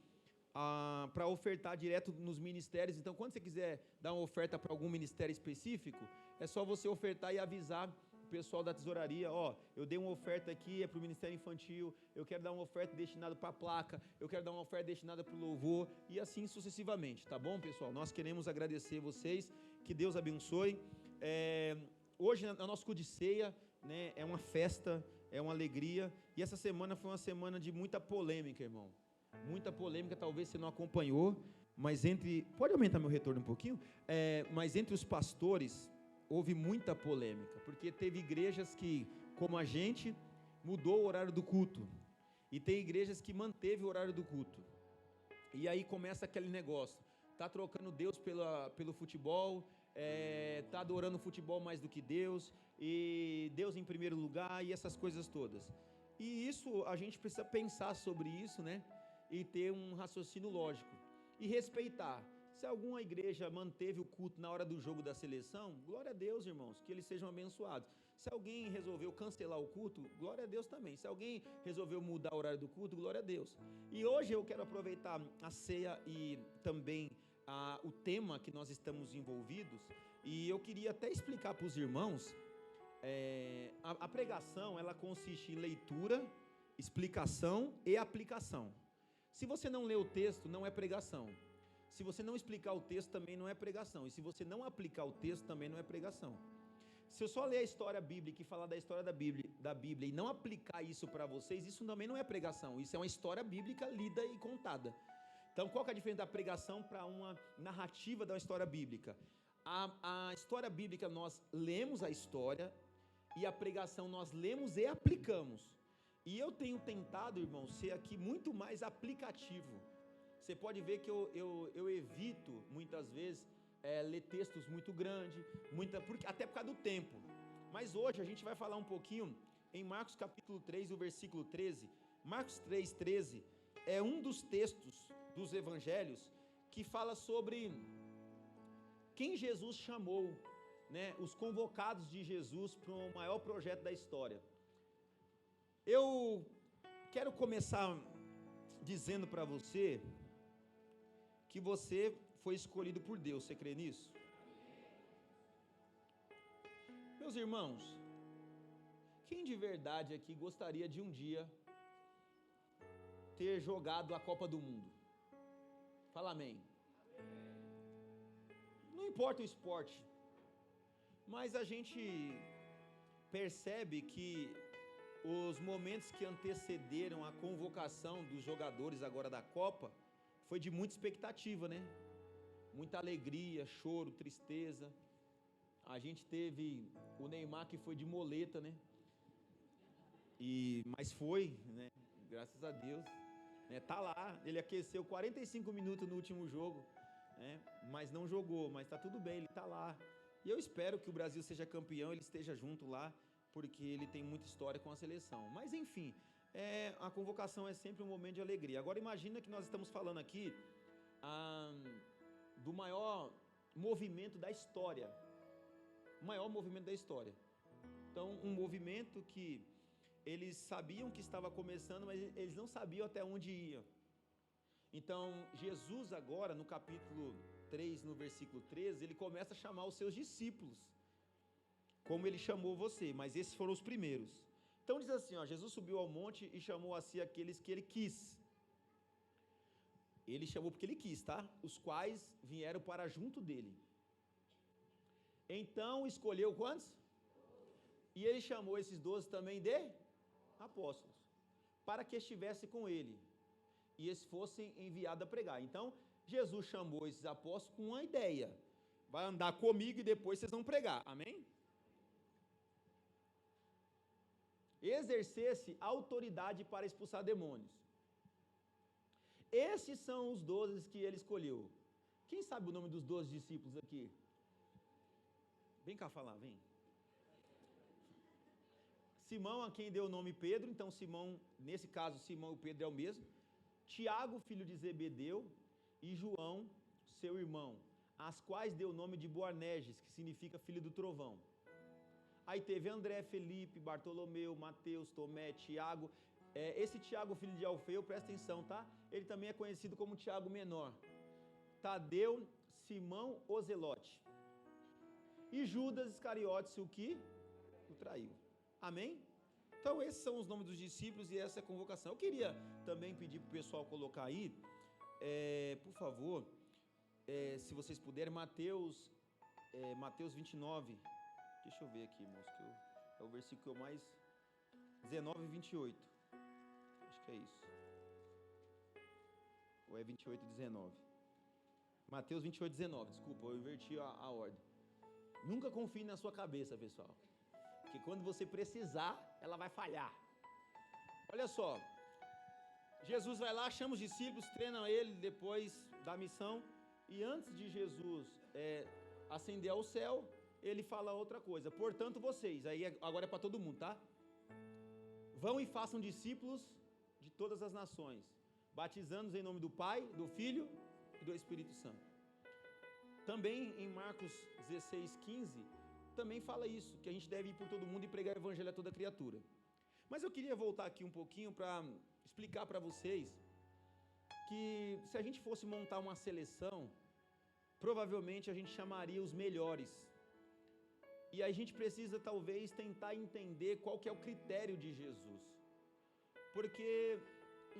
para ofertar direto nos ministérios. Então, quando você quiser dar uma oferta para algum ministério específico, é só você ofertar e avisar o pessoal da tesouraria, ó, eu dei uma oferta aqui, é para o Ministério Infantil, eu quero dar uma oferta destinada para a placa, eu quero dar uma oferta destinada para o louvor, e assim sucessivamente, tá bom, pessoal? Nós queremos agradecer vocês, que Deus abençoe. Hoje, no nosso culto de ceia, né, é uma festa, é uma alegria, e essa semana foi uma semana de muita polêmica, irmão, muita polêmica, talvez você não acompanhou, mas pode aumentar meu retorno um pouquinho? Mas entre os pastores, houve muita polêmica, porque teve igrejas que, como a gente, mudou o horário do culto, e tem igrejas que manteve o horário do culto, e aí começa aquele negócio, está trocando Deus pelo futebol, está adorando o futebol mais do que Deus, e Deus em primeiro lugar, e essas coisas todas. E isso, a gente precisa pensar sobre isso, né? E ter um raciocínio lógico. E respeitar. Se alguma igreja manteve o culto na hora do jogo da seleção, glória a Deus, irmãos, que eles sejam abençoados. Se alguém resolveu cancelar o culto, glória a Deus também. Se alguém resolveu mudar o horário do culto, glória a Deus. E hoje eu quero aproveitar a ceia e também o tema que nós estamos envolvidos, e eu queria até explicar para os irmãos, a pregação, ela consiste em leitura, explicação e aplicação. Se você não lê o texto, não é pregação. Se você não explicar o texto, também não é pregação. E se você não aplicar o texto, também não é pregação. Se eu só ler a história bíblica e falar da história da Bíblia e não aplicar isso para vocês, isso também não é pregação. Isso é uma história bíblica lida e contada. Então, qual que é a diferença da pregação para uma narrativa da história bíblica? A história bíblica, nós lemos a história, e a pregação nós lemos e aplicamos. E eu tenho tentado, irmão, ser aqui muito mais aplicativo. Você pode ver que eu evito, muitas vezes, ler textos muito grandes, até por causa do tempo. Mas hoje a gente vai falar um pouquinho em Marcos capítulo 3, o versículo 13. Marcos 3, 13 é um dos textos dos evangelhos que fala sobre quem Jesus chamou, né, os convocados de Jesus para o maior projeto da história. Eu quero começar dizendo para você que você foi escolhido por Deus. Você crê nisso? Meus irmãos, quem de verdade aqui gostaria de um dia ter jogado a Copa do Mundo? Fala amém. Não importa o esporte, mas a gente percebe que os momentos que antecederam a convocação dos jogadores agora da Copa foi de muita expectativa, né? Muita alegria, choro, tristeza. A gente teve o Neymar que foi de moleta, né? Mas foi, né? Graças a Deus, né? Tá lá, ele aqueceu 45 minutos no último jogo, né? Mas não jogou, mas tá tudo bem, ele tá lá. E eu espero que o Brasil seja campeão, ele esteja junto lá, porque ele tem muita história com a seleção. Mas enfim, a convocação é sempre um momento de alegria. Agora imagina que nós estamos falando aqui do maior movimento da história. O maior movimento da história. Então, um movimento que eles sabiam que estava começando, mas eles não sabiam até onde ia. Então, Jesus agora, no capítulo 3, no versículo 13, ele começa a chamar os seus discípulos, como ele chamou você, mas esses foram os primeiros. Então diz assim, Jesus subiu ao monte e chamou a si aqueles que ele quis. Ele chamou porque ele quis, tá? Os quais vieram para junto dele. Então escolheu quantos? E ele chamou esses 12 também de apóstolos, para que estivesse com ele, e eles fossem enviados a pregar. Então Jesus chamou esses apóstolos com uma ideia: vai andar comigo e depois vocês vão pregar, amém? Exercesse autoridade para expulsar demônios. Esses são os 12 que ele escolheu. Quem sabe o nome dos 12 discípulos aqui? Vem cá falar, vem. Simão, a quem deu o nome Pedro, então Simão, nesse caso Simão e Pedro é o mesmo. Tiago, filho de Zebedeu, e João, seu irmão, as quais deu o nome de Boanerges, que significa filho do trovão. Aí teve André, Felipe, Bartolomeu, Mateus, Tomé, Tiago. Esse Tiago, filho de Alfeu, presta atenção, tá? Ele também é conhecido como Tiago Menor. Tadeu, Simão, o Zelote. E Judas Iscariotes, o que o traiu. Amém? Então esses são os nomes dos discípulos e essa é a convocação. Eu queria também pedir para o pessoal colocar aí, por favor, se vocês puderem, Mateus 29. Deixa eu ver aqui, irmãos, que é o versículo que eu mais... 19 e 28. Acho que é isso. Ou é 28 e 19? Mateus 28 e 19, desculpa, eu inverti a ordem. Nunca confie na sua cabeça, pessoal, que quando você precisar, ela vai falhar. Olha só, Jesus vai lá, chama os discípulos, treina ele depois da missão, E antes de Jesus ascender ao céu, ele fala outra coisa. Portanto, vocês, aí agora é para todo mundo, tá? Vão e façam discípulos de todas as nações, batizando-os em nome do Pai, do Filho e do Espírito Santo. Também em Marcos 16:15, também fala isso, que a gente deve ir por todo mundo e pregar o evangelho a toda criatura. Mas eu queria voltar aqui um pouquinho para explicar para vocês que se a gente fosse montar uma seleção, provavelmente a gente chamaria os melhores. E a gente precisa talvez tentar entender qual que é o critério de Jesus. Porque,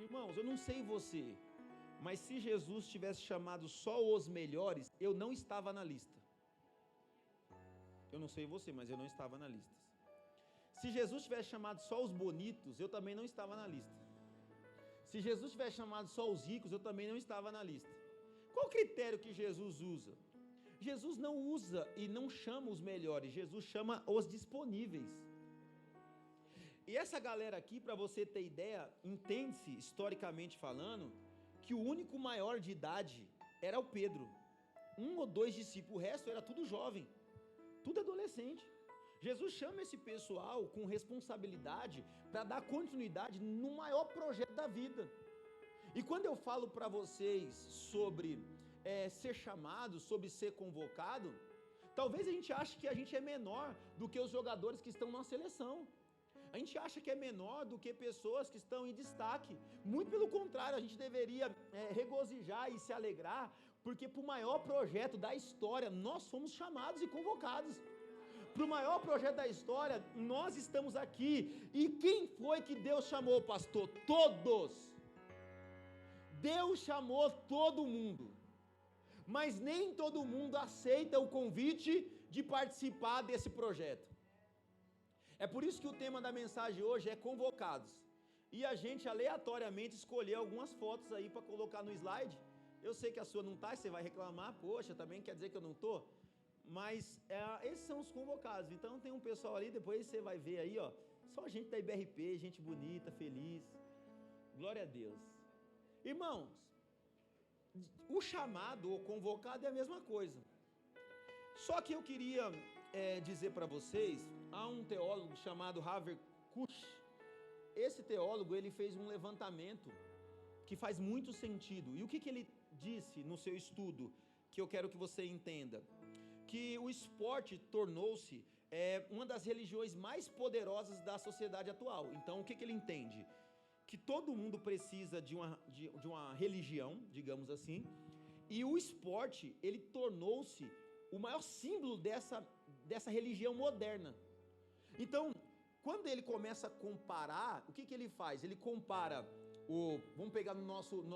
irmãos, eu não sei você, mas se Jesus tivesse chamado só os melhores, eu não estava na lista. Eu não sei você, mas eu não estava na lista. Se Jesus tivesse chamado só os bonitos, eu também não estava na lista. Se Jesus tivesse chamado só os ricos, eu também não estava na lista. Qual o critério que Jesus usa? Jesus não usa e não chama os melhores, Jesus chama os disponíveis. E essa galera aqui, para você ter ideia, entende-se, historicamente falando, que o único maior de idade era o Pedro. 1 ou 2 discípulos, o resto era tudo jovem, tudo adolescente. Jesus chama esse pessoal com responsabilidade para dar continuidade no maior projeto da vida. E quando eu falo para vocês sobre ser chamado, sobre ser convocado, talvez a gente ache que a gente é menor do que os jogadores que estão na seleção. A gente acha que é menor do que pessoas que estão em destaque. Muito pelo contrário, a gente deveria regozijar e se alegrar, porque para o maior projeto da história, nós fomos chamados e convocados. Para o maior projeto da história, nós estamos aqui. E quem foi que Deus chamou, pastor? Todos. Deus chamou todo mundo. Mas nem todo mundo aceita o convite de participar desse projeto. É por isso que o tema da mensagem hoje é convocados. E a gente aleatoriamente escolheu algumas fotos aí para colocar no slide. Eu sei que a sua não está, você vai reclamar, poxa, também quer dizer que eu não estou? Mas esses são os convocados. Então tem um pessoal ali, depois você vai ver aí, ó, só gente da IBRP, gente bonita, feliz. Glória a Deus. Irmãos, o chamado ou convocado é a mesma coisa. Só que eu queria dizer para vocês, há um teólogo chamado Harvey Kusch. Esse teólogo, ele fez um levantamento que faz muito sentido. E o que ele disse no seu estudo, que eu quero que você entenda? Que o esporte tornou-se uma das religiões mais poderosas da sociedade atual. Então, o que ele entende? Que todo mundo precisa de uma religião, digamos assim, e o esporte, ele tornou-se o maior símbolo dessa religião moderna. Então, quando ele começa a comparar, o que ele faz? Ele compara, vamos pegar no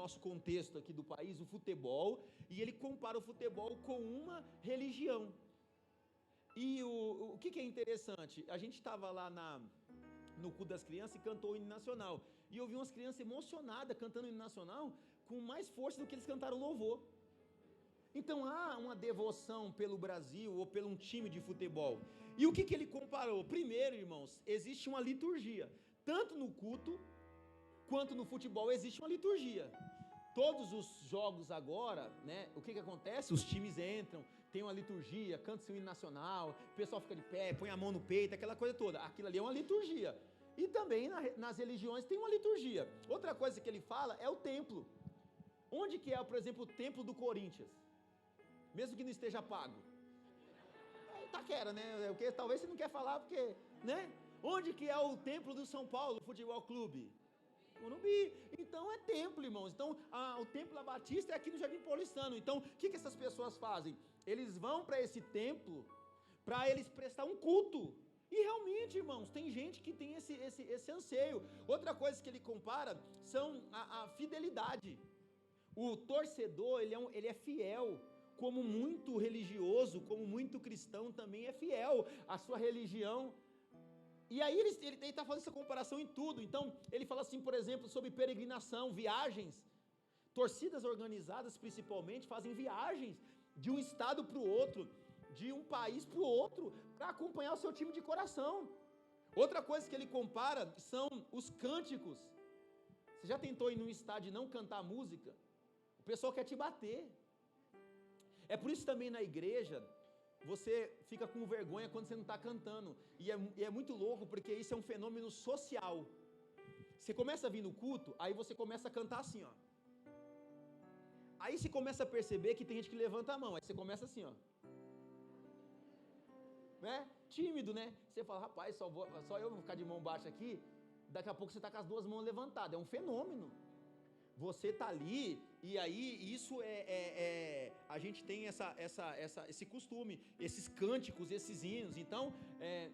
nosso contexto aqui do país, o futebol, e ele compara o futebol com uma religião. E o que é interessante? A gente estava lá no culto das crianças e cantou o hino nacional, e eu vi umas crianças emocionadas cantando o hino nacional com mais força do que eles cantaram o louvor. Então há uma devoção pelo Brasil ou pelo um time de futebol. E o que ele comparou? Primeiro, irmãos, existe uma liturgia, tanto no culto quanto no futebol existe uma liturgia. Todos os jogos agora, né, o que acontece? Os times entram, tem uma liturgia, canta-se o hino nacional, o pessoal fica de pé, põe a mão no peito, aquela coisa toda. Aquilo ali é uma liturgia. E também nas religiões tem uma liturgia. Outra coisa que ele fala é o templo. Onde que é, por exemplo, o templo do Corinthians? Mesmo que não esteja pago. Itaquera, né? Porque talvez você não quer falar porque, né? Onde que é o templo do São Paulo Futebol Clube? Morumbi. Então é templo, irmãos. Então o templo da Batista é aqui no Jardim Paulistano. Então o que essas pessoas fazem? Eles vão para esse templo para eles prestar um culto. E realmente, irmãos, tem gente que tem esse anseio. Outra coisa que ele compara são a fidelidade. O torcedor, ele é fiel. Como muito religioso, como muito cristão também é fiel à sua religião. E aí ele está fazendo essa comparação em tudo. Então ele fala assim, por exemplo, sobre peregrinação, viagens. Torcidas organizadas principalmente fazem viagens de um estado para o outro, de um país para o outro, para acompanhar o seu time de coração. Outra coisa que ele compara são os cânticos. Você já tentou ir num estádio e não cantar música? O pessoal quer te bater. É por isso também na igreja, você fica com vergonha quando você não está cantando. E é muito louco, porque isso é um fenômeno social. Você começa a vir no culto, aí você começa a cantar assim, ó. Aí você começa a perceber que tem gente que levanta a mão, aí você começa assim, ó. Né? Tímido, né? Você fala, rapaz, só eu vou ficar de mão baixa aqui. Daqui a pouco você está com as duas mãos levantadas. É um fenômeno. Você está ali, e aí isso a gente tem esse costume, esses cânticos, esses hinos. Então,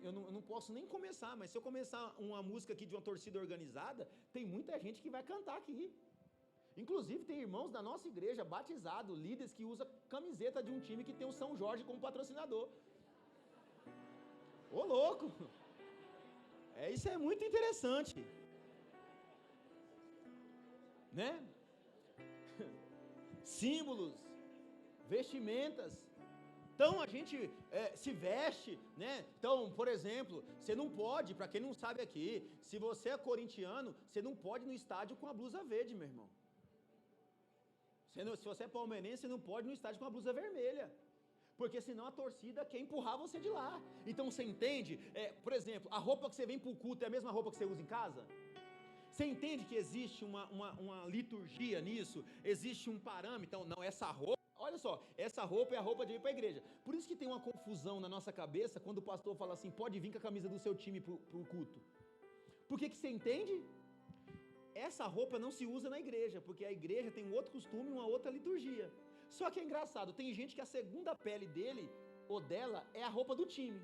eu não posso nem começar, mas se eu começar uma música aqui de uma torcida organizada, tem muita gente que vai cantar aqui. Inclusive tem irmãos da nossa igreja, batizados, líderes que usam camiseta de um time que tem o São Jorge como patrocinador. Ô louco! Isso é muito interessante. Né? Símbolos, vestimentas. Então a gente se veste, né? Então, por exemplo, você não pode, para quem não sabe aqui, se você é corintiano, você não pode ir no estádio com a blusa verde, meu irmão. Se você é palmeirense, você não pode ir no estádio com a blusa vermelha, porque senão a torcida quer empurrar você de lá. Então você entende? Por exemplo, a roupa que você vem para o culto é a mesma roupa que você usa em casa? Você entende que existe uma liturgia nisso? Existe um parâmetro? Então, não, essa roupa, olha só, essa roupa é a roupa de ir para a igreja. Por isso que tem uma confusão na nossa cabeça quando o pastor fala assim, pode vir com a camisa do seu time para o culto. Por que você entende? Essa roupa não se usa na igreja, porque a igreja tem um outro costume, uma outra liturgia. Só que é engraçado, tem gente que a segunda pele dele, ou dela, é a roupa do time.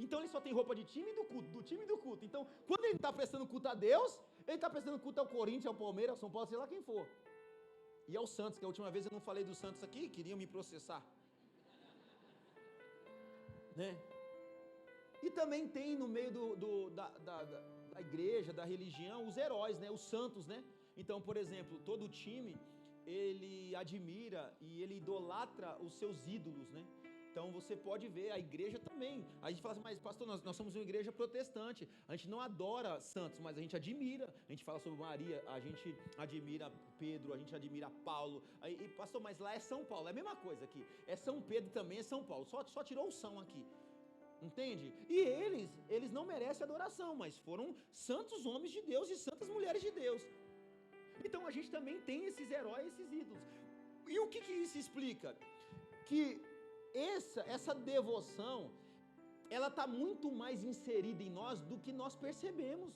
Então ele só tem roupa de time e do culto, do time e do culto. Então, quando ele está prestando culto a Deus, ele está prestando culto ao Corinthians, ao Palmeiras, ao São Paulo, sei lá quem for. E ao Santos, que a última vez eu não falei do Santos aqui, queriam me processar. Né? E também tem no meio da igreja, da religião, os heróis, né? Os santos, né? Então, por exemplo, todo time, ele admira e ele idolatra os seus ídolos, né? Então você pode ver, a igreja também. A gente fala assim, mas pastor, nós somos uma igreja protestante, a gente não adora santos, mas a gente admira. A gente fala sobre Maria, a gente admira Pedro, a gente admira Paulo. E pastor, mas lá é São Paulo, é a mesma coisa aqui. É São Pedro também, é São Paulo, só tirou o São aqui. Entende? E eles não merecem adoração, mas foram santos homens de Deus e santas mulheres de Deus. Então a gente também tem esses heróis, esses ídolos. E o que isso explica? Que essa devoção, ela está muito mais inserida em nós do que nós percebemos.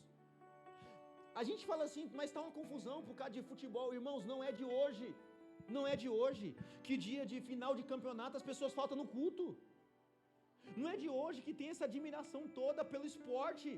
A gente fala assim, mas está uma confusão por causa de futebol. Irmãos, não é de hoje. Não é de hoje que dia de final de campeonato as pessoas faltam no culto. Não é de hoje que tem essa admiração toda pelo esporte.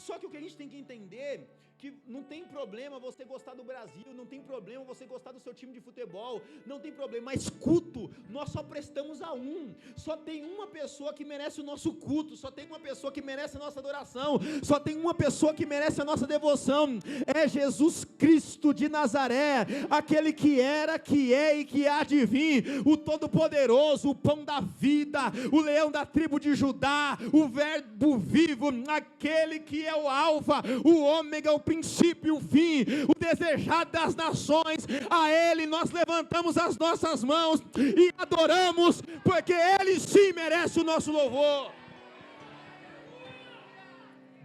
Só que o que a gente tem que entender, que não tem problema você gostar do Brasil, não tem problema você gostar do seu time de futebol, não tem problema, mas culto, nós só prestamos a um, só tem uma pessoa que merece o nosso culto, só tem uma pessoa que merece a nossa adoração, só tem uma pessoa que merece a nossa devoção, é Jesus Cristo de Nazaré, aquele que era, que é e que há de vir, o Todo-Poderoso, o Pão da Vida, o Leão da tribo de Judá, o Verbo vivo, aquele que é o alfa, o ômega, o princípio e o fim, o desejado das nações. A Ele nós levantamos as nossas mãos e adoramos, porque Ele sim merece o nosso louvor.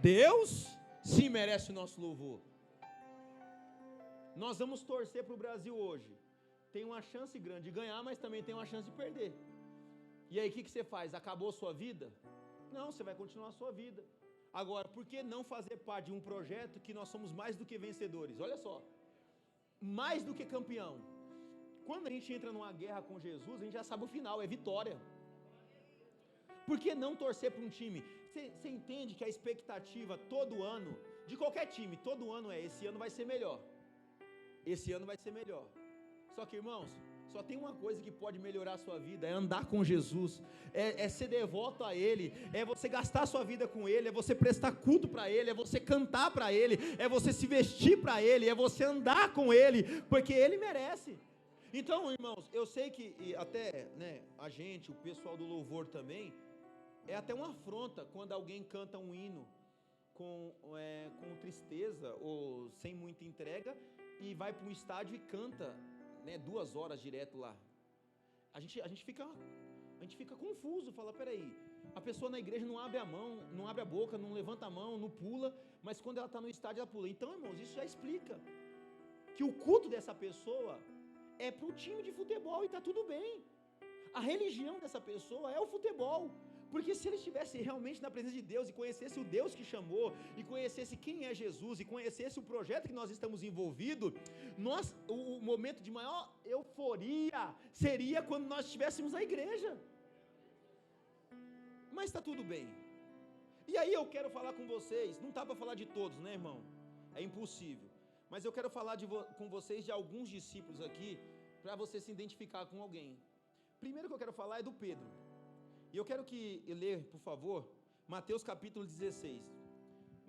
Deus sim merece o nosso louvor. Nós vamos torcer para o Brasil hoje. Tem uma chance grande de ganhar, mas também tem uma chance de perder. E aí o que você faz? Acabou a sua vida? Não, você vai continuar a sua vida. Agora, por que não fazer parte de um projeto que nós somos mais do que vencedores? Olha só, mais do que campeão. Quando a gente entra numa guerra com Jesus, a gente já sabe o final, é vitória. Por que não torcer para um time? Você entende que a expectativa todo ano, de qualquer time, todo ano esse ano vai ser melhor. Esse ano vai ser melhor. Só que, irmãos, só tem uma coisa que pode melhorar a sua vida, é andar com Jesus, é ser devoto a Ele, é você gastar a sua vida com Ele, é você prestar culto para Ele, é você cantar para Ele, é você se vestir para Ele, é você andar com Ele, porque Ele merece. Então, irmãos, eu sei que até, né, a gente, o pessoal do louvor também, é até uma afronta quando alguém canta um hino com tristeza ou sem muita entrega e vai para um estádio e canta, né, 2 horas direto lá. a gente fica confuso, fala, peraí, a pessoa na igreja não abre a mão, não abre a boca, não levanta a mão, não pula, mas quando ela está no estádio ela pula. Então, irmãos, isso já explica que o culto dessa pessoa é para o time de futebol e está tudo bem. A religião dessa pessoa é o futebol, porque se ele estivesse realmente na presença de Deus e conhecesse o Deus que chamou, e conhecesse quem é Jesus, e conhecesse o projeto que nós estamos envolvidos, o momento de maior euforia seria quando nós estivéssemos na igreja. Mas está tudo bem. E aí eu quero falar com vocês, não está para falar de todos, né, irmão? É impossível. Mas eu quero falar com vocês de alguns discípulos aqui, para você se identificar com alguém. Primeiro que eu quero falar é do Pedro. E eu quero que ler, por favor, Mateus capítulo 16.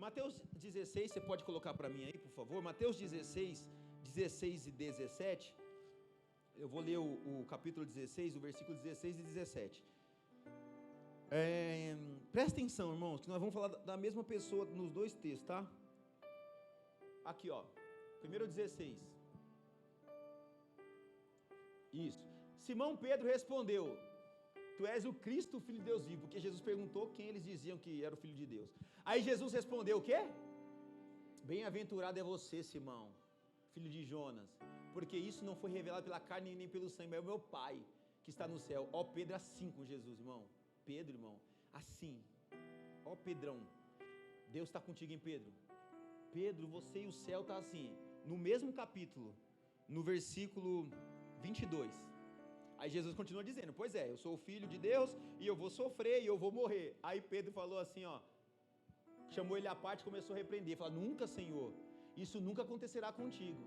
Mateus 16, você pode colocar para mim aí, por favor? Mateus 16, 16 e 17. Eu vou ler o capítulo 16, o versículo 16 e 17. Presta atenção, irmãos, que nós vamos falar da mesma pessoa nos dois textos, tá? Aqui, ó. Primeiro 16. Isso. Simão Pedro respondeu: Tu és o Cristo, o Filho de Deus vivo, porque Jesus perguntou quem eles diziam que era o Filho de Deus. Aí Jesus respondeu o quê? Bem-aventurado é você, Simão, filho de Jonas, porque isso não foi revelado pela carne nem pelo sangue, mas é o meu Pai que está no céu. Ó Pedro, assim com Jesus, irmão. Pedro, irmão, assim. Ó Pedrão, Deus está contigo, hein, Pedro? Pedro, você e o céu está assim. No mesmo capítulo, no versículo 22. Aí Jesus continua dizendo: pois é, eu sou o Filho de Deus e eu vou sofrer e eu vou morrer. Aí Pedro falou assim, ó, chamou ele à parte e começou a repreender, falou: nunca, Senhor, isso nunca acontecerá contigo.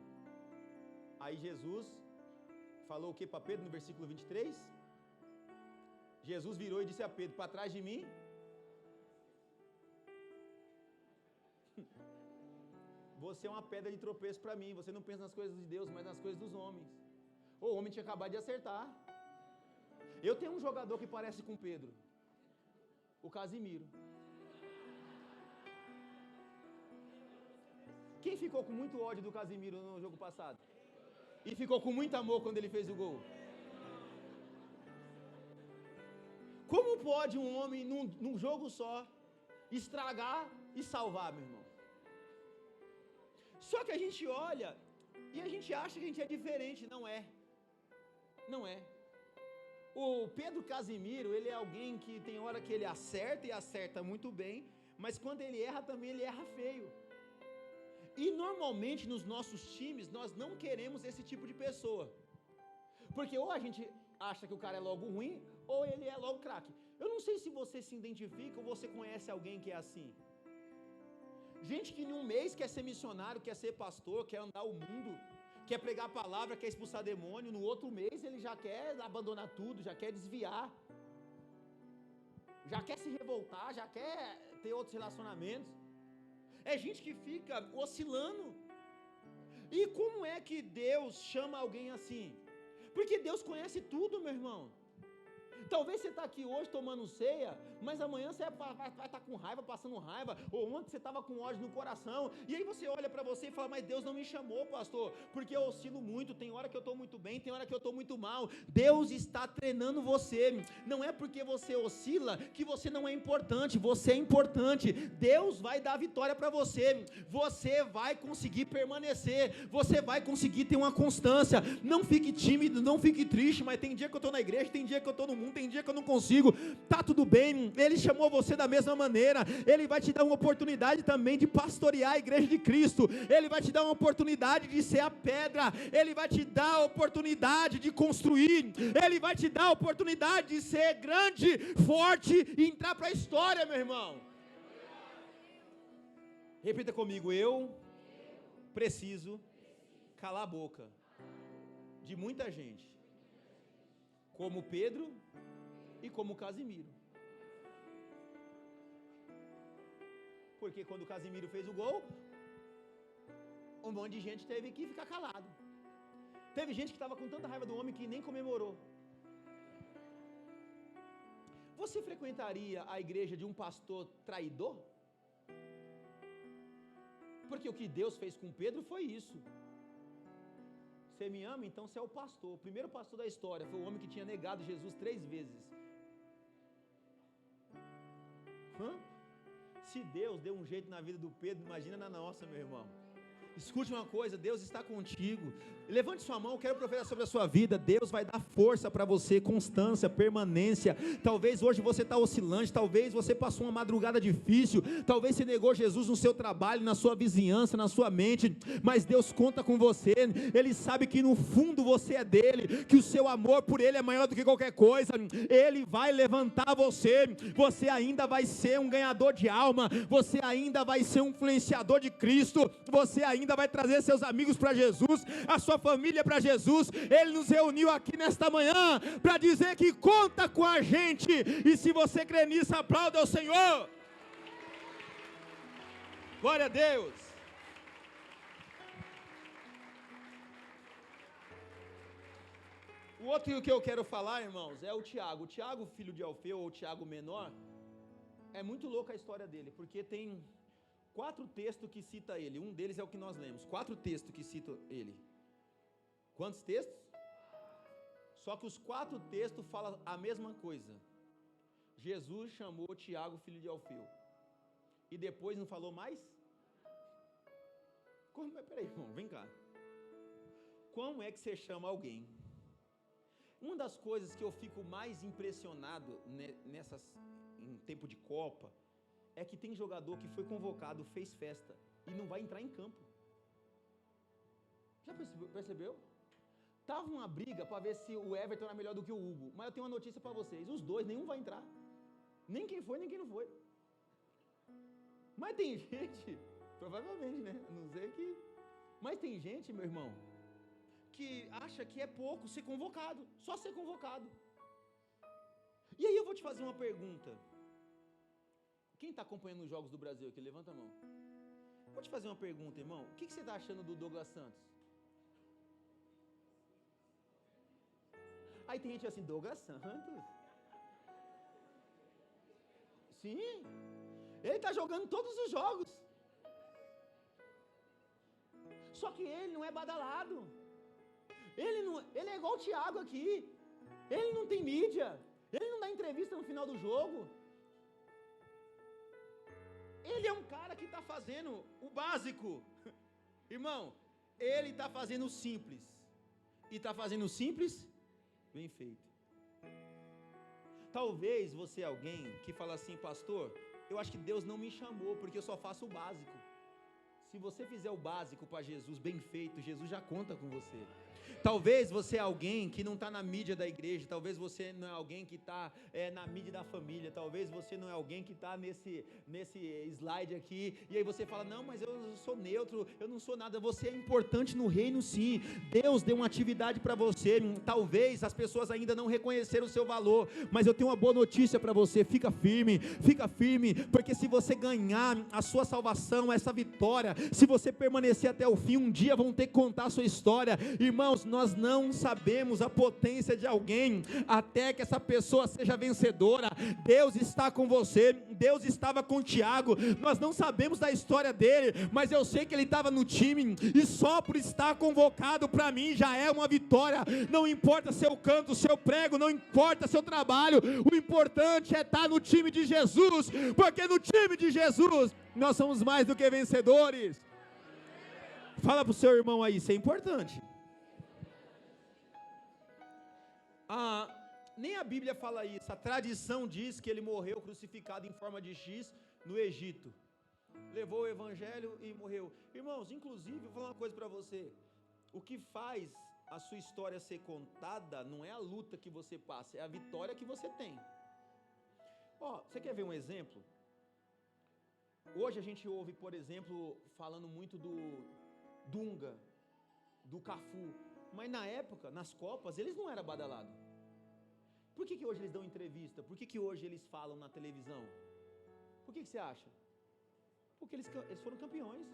Aí Jesus falou o que para Pedro no versículo 23? Jesus virou e disse a Pedro: para trás de mim você é uma pedra de tropeço para mim, você não pensa nas coisas de Deus, mas nas coisas dos homens. O homem tinha acabado de acertar. Eu tenho um jogador que parece com Pedro, o Casimiro. Quem ficou com muito ódio do Casimiro no jogo passado? E ficou com muito amor quando ele fez o gol? Como pode um homem num jogo só estragar e salvar, meu irmão? Só que a gente olha e a gente acha que a gente é diferente. Não é. Não é. O Pedro Casimiro, ele é alguém que tem hora que ele acerta e acerta muito bem, mas quando ele erra também, ele erra feio. E normalmente nos nossos times nós não queremos esse tipo de pessoa, porque ou a gente acha que o cara é logo ruim, ou ele é logo craque. Eu não sei se você se identifica ou você conhece alguém que é assim. Gente que em um mês quer ser missionário, quer ser pastor, quer andar o mundo, quer pregar a palavra, quer expulsar demônio, no outro mês ele já quer abandonar tudo, já quer desviar, já quer se revoltar, já quer ter outros relacionamentos. É gente que fica oscilando. E como é que Deus chama alguém assim? Porque Deus conhece tudo, meu irmão. Talvez você está aqui hoje tomando ceia, mas amanhã você vai estar com raiva, passando raiva, ou ontem você estava com ódio no coração, e aí você olha para você e fala: mas Deus não me chamou, pastor, porque eu oscilo muito, tem hora que eu estou muito bem, tem hora que eu estou muito mal. Deus está treinando você. Não é porque você oscila que você não é importante, você é importante. Deus vai dar vitória para você, você vai conseguir permanecer, você vai conseguir ter uma constância. Não fique tímido, não fique triste, mas tem dia que eu estou na igreja, tem dia que eu estou no mundo, tem dia que eu não consigo, tá tudo bem. Ele chamou você da mesma maneira. Ele vai te dar uma oportunidade também de pastorear a igreja de Cristo. Ele vai te dar uma oportunidade de ser a pedra. Ele vai te dar a oportunidade de construir. Ele vai te dar a oportunidade de ser grande, forte e entrar para a história, meu irmão. Repita comigo: eu preciso calar a boca de muita gente, como Pedro e como Casimiro. Porque quando o Casimiro fez o gol, um monte de gente teve que ficar calado. Teve gente que estava com tanta raiva do homem que nem comemorou. Você frequentaria a igreja de um pastor traidor? Porque o que Deus fez com Pedro foi isso. Você me ama? Então você é o pastor. O primeiro pastor da história foi o homem que tinha negado Jesus 3 vezes. Se Deus deu um jeito na vida do Pedro, imagina na nossa, meu irmão. Escute uma coisa, Deus está contigo. Levante sua mão, eu quero profetizar sobre a sua vida. Deus vai dar força para você, constância, permanência. Talvez hoje você está oscilante, talvez você passou uma madrugada difícil, talvez você negou Jesus no seu trabalho, na sua vizinhança, na sua mente, mas Deus conta com você. Ele sabe que no fundo você é dele, que o seu amor por ele é maior do que qualquer coisa. Ele vai levantar você, você ainda vai ser um ganhador de alma, você ainda vai ser um influenciador de Cristo, você ainda vai trazer seus amigos para Jesus, a sua família para Jesus. Ele nos reuniu aqui nesta manhã para dizer que conta com a gente, e se você crê nisso, aplauda ao Senhor. Glória a Deus. O outro que eu quero falar, irmãos, é o Tiago. O Tiago, filho de Alfeu, ou Tiago menor, é muito louca a história dele, porque tem 4 textos que cita ele. Um deles é o que nós lemos. 4 textos que citam ele. Quantos textos? Só que os 4 textos falam a mesma coisa. Jesus chamou Tiago, filho de Alfeu. E depois não falou mais? Peraí, irmão, vem cá. Como é que você chama alguém? Uma das coisas que eu fico mais impressionado em tempo de Copa, é que tem jogador que foi convocado, fez festa e não vai entrar em campo. Já percebeu? Tava uma briga para ver se o Everton era melhor do que o Hugo, mas eu tenho uma notícia para vocês, os dois, nenhum vai entrar. Nem quem foi, nem quem não foi. Mas tem gente, provavelmente, né? Não sei que... Mas tem gente, meu irmão, que acha que é pouco ser convocado, só ser convocado. E aí eu vou te fazer uma pergunta. Quem está acompanhando os Jogos do Brasil aqui? Levanta a mão. Vou te fazer uma pergunta, irmão. O que você está achando do Douglas Santos? Aí tem gente assim, Douglas Santos? Sim. Ele está jogando todos os jogos. Só que ele não é badalado. Ele é igual o Thiago aqui. Ele não tem mídia. Ele não dá entrevista no final do jogo. Ele é um cara que está fazendo o básico. Irmão, ele está fazendo o simples. E está fazendo o simples bem feito. Talvez você é alguém que fala assim, pastor, eu acho que Deus não me chamou porque eu só faço o básico. Se você fizer o básico para Jesus bem feito, Jesus já conta com você. Talvez você é alguém que não está na mídia da igreja, talvez você não é alguém que está na mídia da família, talvez você não é alguém que está nesse slide aqui, e aí você fala, não, mas eu sou neutro, eu não sou nada. Você é importante no reino sim, Deus deu uma atividade para você, talvez as pessoas ainda não reconheceram o seu valor, mas eu tenho uma boa notícia para você, fica firme, porque se você ganhar a sua salvação, essa vitória, se você permanecer até o fim, um dia vão ter que contar a sua história. Irmãos, nós não sabemos a potência de alguém até que essa pessoa seja vencedora. Deus está com você, Deus estava com Tiago, nós não sabemos da história dele, mas eu sei que ele estava no time, e só por estar convocado para mim já é uma vitória. Não importa seu canto, seu prego, não importa seu trabalho, o importante é estar no time de Jesus, porque no time de Jesus nós somos mais do que vencedores. Fala para o seu irmão aí, isso é importante. Nem a Bíblia fala isso, a tradição diz que ele morreu crucificado em forma de X no Egito, levou o evangelho e morreu. Irmãos, inclusive, vou falar uma coisa para você, o que faz a sua história ser contada não é a luta que você passa, é a vitória que você tem. Você quer ver um exemplo? Hoje a gente ouve, por exemplo, falando muito do Dunga, do Cafu, mas na época, nas Copas, eles não eram badalados. Por que hoje eles dão entrevista? Por que hoje eles falam na televisão? Por que você acha? Porque eles foram campeões.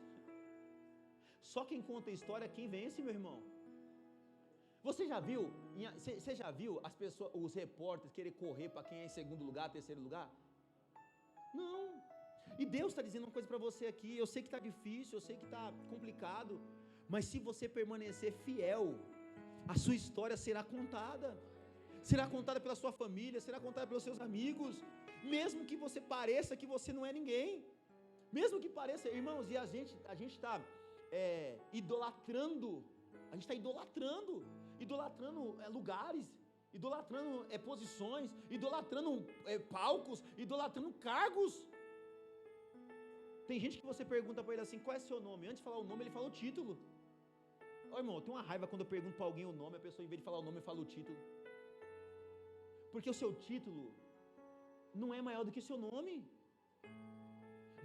Só quem conta a história é quem vence, meu irmão. Você já viu as pessoas, os repórteres querer correr para quem é em segundo lugar, terceiro lugar? Não. E Deus está dizendo uma coisa para você aqui, eu sei que está difícil, eu sei que está complicado, Mas se você permanecer fiel, a sua história será contada pela sua família, será contada pelos seus amigos, mesmo que você pareça que você não é ninguém, mesmo que pareça, irmãos, e a gente está idolatrando lugares, idolatrando posições, idolatrando palcos, idolatrando cargos. Tem gente que você pergunta para ele assim, qual é seu nome? Antes de falar o nome, ele fala o título. Ó, irmão, eu tenho uma raiva quando eu pergunto para alguém o nome, a pessoa, em vez de falar o nome, fala o título. Porque o seu título não é maior do que o seu nome.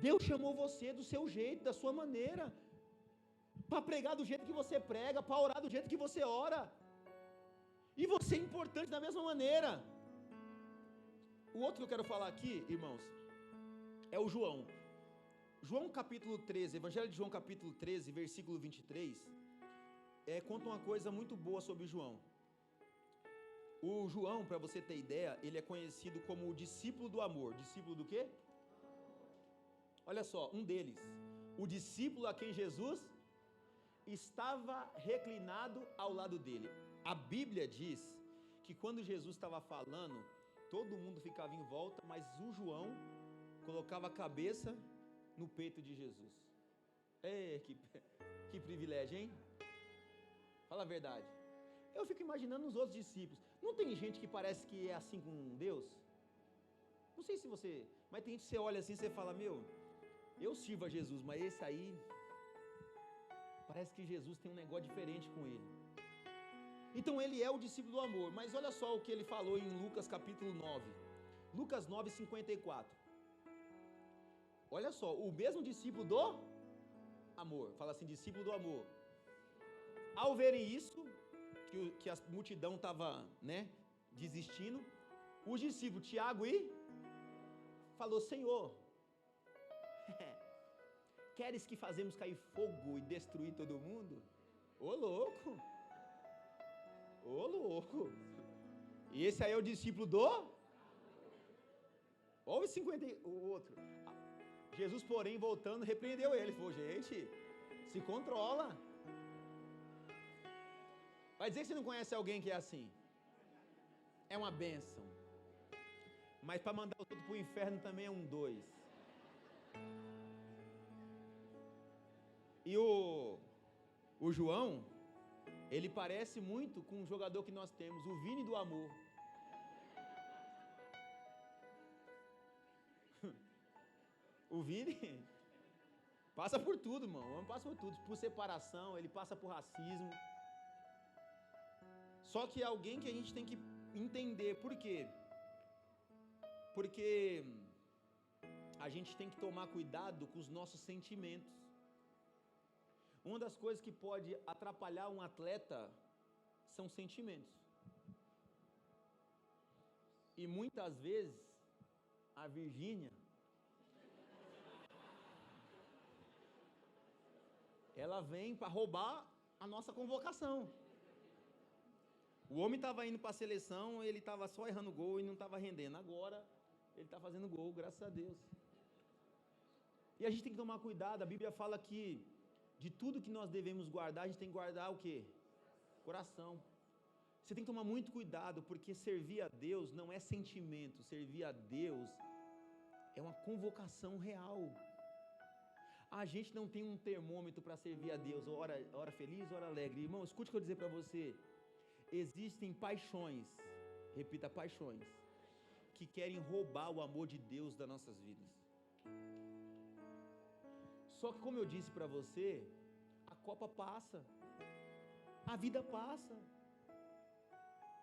Deus chamou você do seu jeito, da sua maneira, para pregar do jeito que você prega, para orar do jeito que você ora. E você é importante da mesma maneira. O outro que eu quero falar aqui, irmãos, é o João. João capítulo 13, Evangelho de João capítulo 13, versículo 23, conta uma coisa muito boa sobre João. O João, para você ter ideia, ele é conhecido como o discípulo do amor. Discípulo do quê? Olha só, um deles, o discípulo a quem Jesus estava reclinado ao lado dele. A Bíblia diz que quando Jesus estava falando, todo mundo ficava em volta, mas o João colocava a cabeça no peito de Jesus. Que privilégio, hein? Fala a verdade. Eu fico imaginando os outros discípulos. Não tem gente que parece que é assim com Deus? Não sei se você... Mas tem gente que você olha assim e você fala, eu sirvo a Jesus, mas esse aí... Parece que Jesus tem um negócio diferente com ele. Então ele é o discípulo do amor. Mas olha só o que ele falou em Lucas capítulo 9. Lucas 9, 54. Olha só, o mesmo discípulo do amor. Fala assim, discípulo do amor. Ao verem isso, que a multidão estava, desistindo, os discípulos Tiago falou, Senhor, queres que fazemos cair fogo e destruir todo mundo? Ô louco! E esse aí é o discípulo do... Olha o outro. Jesus, porém, voltando, repreendeu ele. Falou, gente, se controla. Vai dizer que você não conhece alguém que é assim. É uma bênção. Mas para mandar os outros para o inferno também é um 2. E o João, ele parece muito com um jogador que nós temos, o Vini do amor. O Vini passa por tudo, irmão. O homem passa por tudo. Por separação, ele passa por racismo. Só que é alguém que a gente tem que entender. Por quê? Porque a gente tem que tomar cuidado com os nossos sentimentos. Uma das coisas que pode atrapalhar um atleta são sentimentos. E muitas vezes, a Virgínia, ela vem para roubar a nossa convocação. O homem estava indo para a seleção, ele estava só errando gol e não estava rendendo. Agora, ele está fazendo gol, graças a Deus. E a gente tem que tomar cuidado. A Bíblia fala que de tudo que nós devemos guardar, a gente tem que guardar o quê? Coração. Você tem que tomar muito cuidado, porque servir a Deus não é sentimento. Servir a Deus é uma convocação real. A gente não tem um termômetro para servir a Deus, hora feliz, hora alegre. Irmão, escute o que eu vou dizer para você. Existem paixões, repita, paixões, que querem roubar o amor de Deus das nossas vidas. Só que, como eu disse para você, a Copa passa, a vida passa,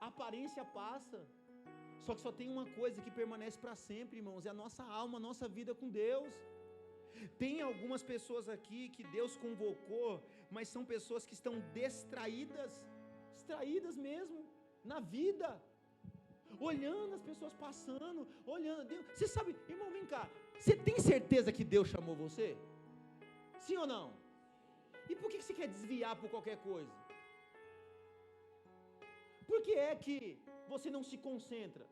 a aparência passa. Só que só tem uma coisa que permanece para sempre, irmãos, é a nossa alma, a nossa vida com Deus. Tem algumas pessoas aqui que Deus convocou, mas são pessoas que estão distraídas mesmo, na vida, olhando as pessoas passando, olhando Deus. Você sabe, irmão, vem cá, você tem certeza que Deus chamou você? Sim ou não? E por que você quer desviar por qualquer coisa? Por que é que você não se concentra?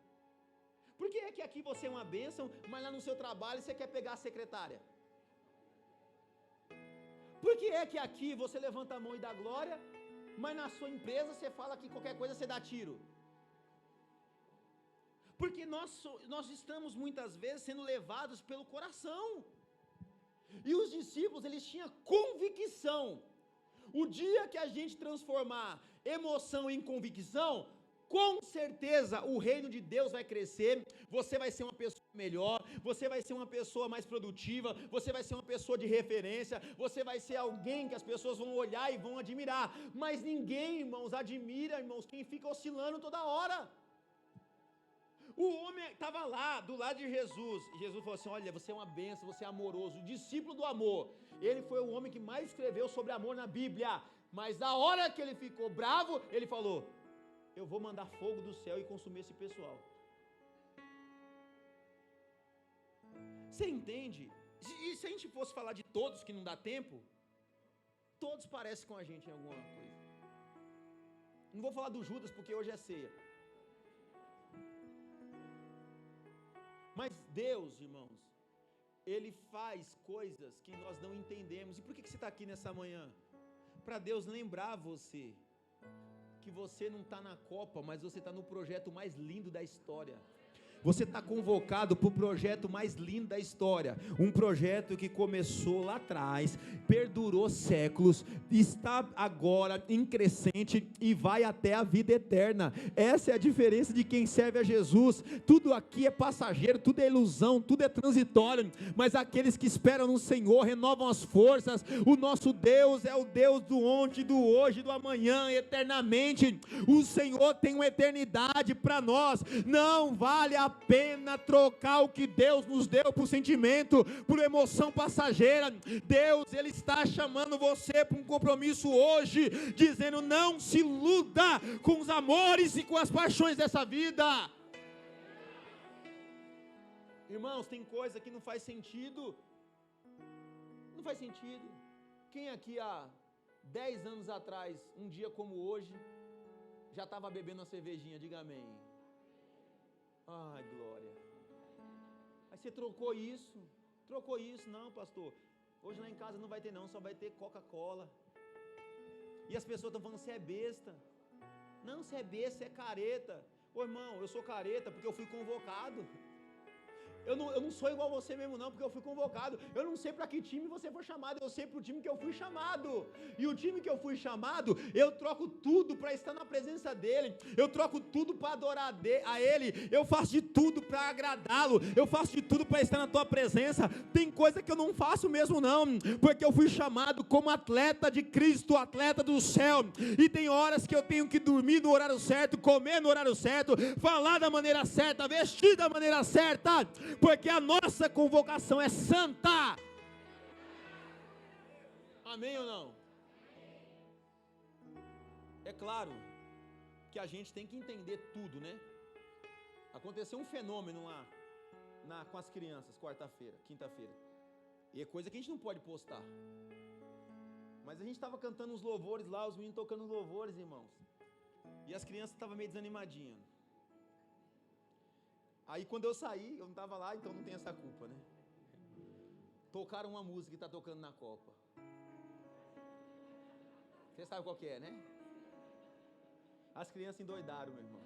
Por que é que aqui você é uma bênção, mas lá no seu trabalho você quer pegar a secretária? Por que é que aqui você levanta a mão e dá glória, mas na sua empresa você fala que qualquer coisa você dá tiro? Porque nós estamos muitas vezes sendo levados pelo coração. E os discípulos, eles tinham convicção. O dia que a gente transformar emoção em convicção, com certeza o reino de Deus vai crescer, você vai ser uma pessoa melhor, você vai ser uma pessoa mais produtiva, você vai ser uma pessoa de referência, você vai ser alguém que as pessoas vão olhar e vão admirar. Mas ninguém, irmãos, admira, irmãos, quem fica oscilando toda hora. O homem estava lá, do lado de Jesus, e Jesus falou assim: olha, você é uma bênção, você é amoroso, o discípulo do amor. Ele foi o homem que mais escreveu sobre amor na Bíblia, mas na hora que ele ficou bravo, ele falou: eu vou mandar fogo do céu e consumir esse pessoal. Você entende? E se a gente fosse falar de todos, que não dá tempo, todos parecem com a gente em alguma coisa. Não vou falar do Judas, porque hoje é ceia. Mas Deus, irmãos, Ele faz coisas que nós não entendemos. E por que você está aqui nessa manhã? Para Deus lembrar você que você não está na Copa, mas você está no projeto mais lindo da história. Você está convocado para o projeto mais lindo da história, um projeto que começou lá atrás, perdurou séculos, está agora em crescente e vai até a vida eterna. Essa é a diferença de quem serve a Jesus. Tudo aqui é passageiro, tudo é ilusão, tudo é transitório, mas aqueles que esperam no Senhor renovam as forças. O nosso Deus é o Deus do ontem, do hoje, do amanhã, eternamente. O Senhor tem uma eternidade para nós. Não vale a pena trocar o que Deus nos deu por sentimento, por emoção passageira. Deus, Ele está chamando você para um compromisso hoje, dizendo: não se iluda com os amores e com as paixões dessa vida. Irmãos, tem coisa que não faz sentido. Não faz sentido. Quem aqui há 10 anos atrás, um dia como hoje, já estava bebendo uma cervejinha? Diga amém. Ai, glória. Aí você trocou isso. Não, pastor, hoje lá em casa não vai ter não, só vai ter Coca-Cola. E as pessoas estão falando: você é besta. Não, você é besta, você é careta. Ô irmão, eu sou careta porque eu fui convocado. Eu não sou igual você mesmo não, porque eu fui convocado. Eu não sei para que time você foi chamado, eu sei para o time que eu fui chamado. E o time que eu fui chamado, eu troco tudo para estar na presença dele. Eu troco tudo para adorar a ele. Eu faço de tudo para agradá-lo. Eu faço de tudo para estar na tua presença. Tem coisa que eu não faço mesmo não, porque eu fui chamado como atleta de Cristo, atleta do céu. E tem horas que eu tenho que dormir no horário certo, comer no horário certo, falar da maneira certa, vestir da maneira certa, porque a nossa convocação é santa. Amém ou não? É claro que a gente tem que entender tudo, né? Aconteceu um fenômeno lá com as crianças, quinta-feira. E é coisa que a gente não pode postar. Mas a gente estava cantando uns louvores lá, os meninos tocando os louvores, irmãos. E as crianças estavam meio desanimadinhas. Aí quando eu saí, eu não estava lá, então não tem essa culpa, né? Tocaram uma música que está tocando na Copa. Você sabe qual que é, né? As crianças endoidaram, meu irmão.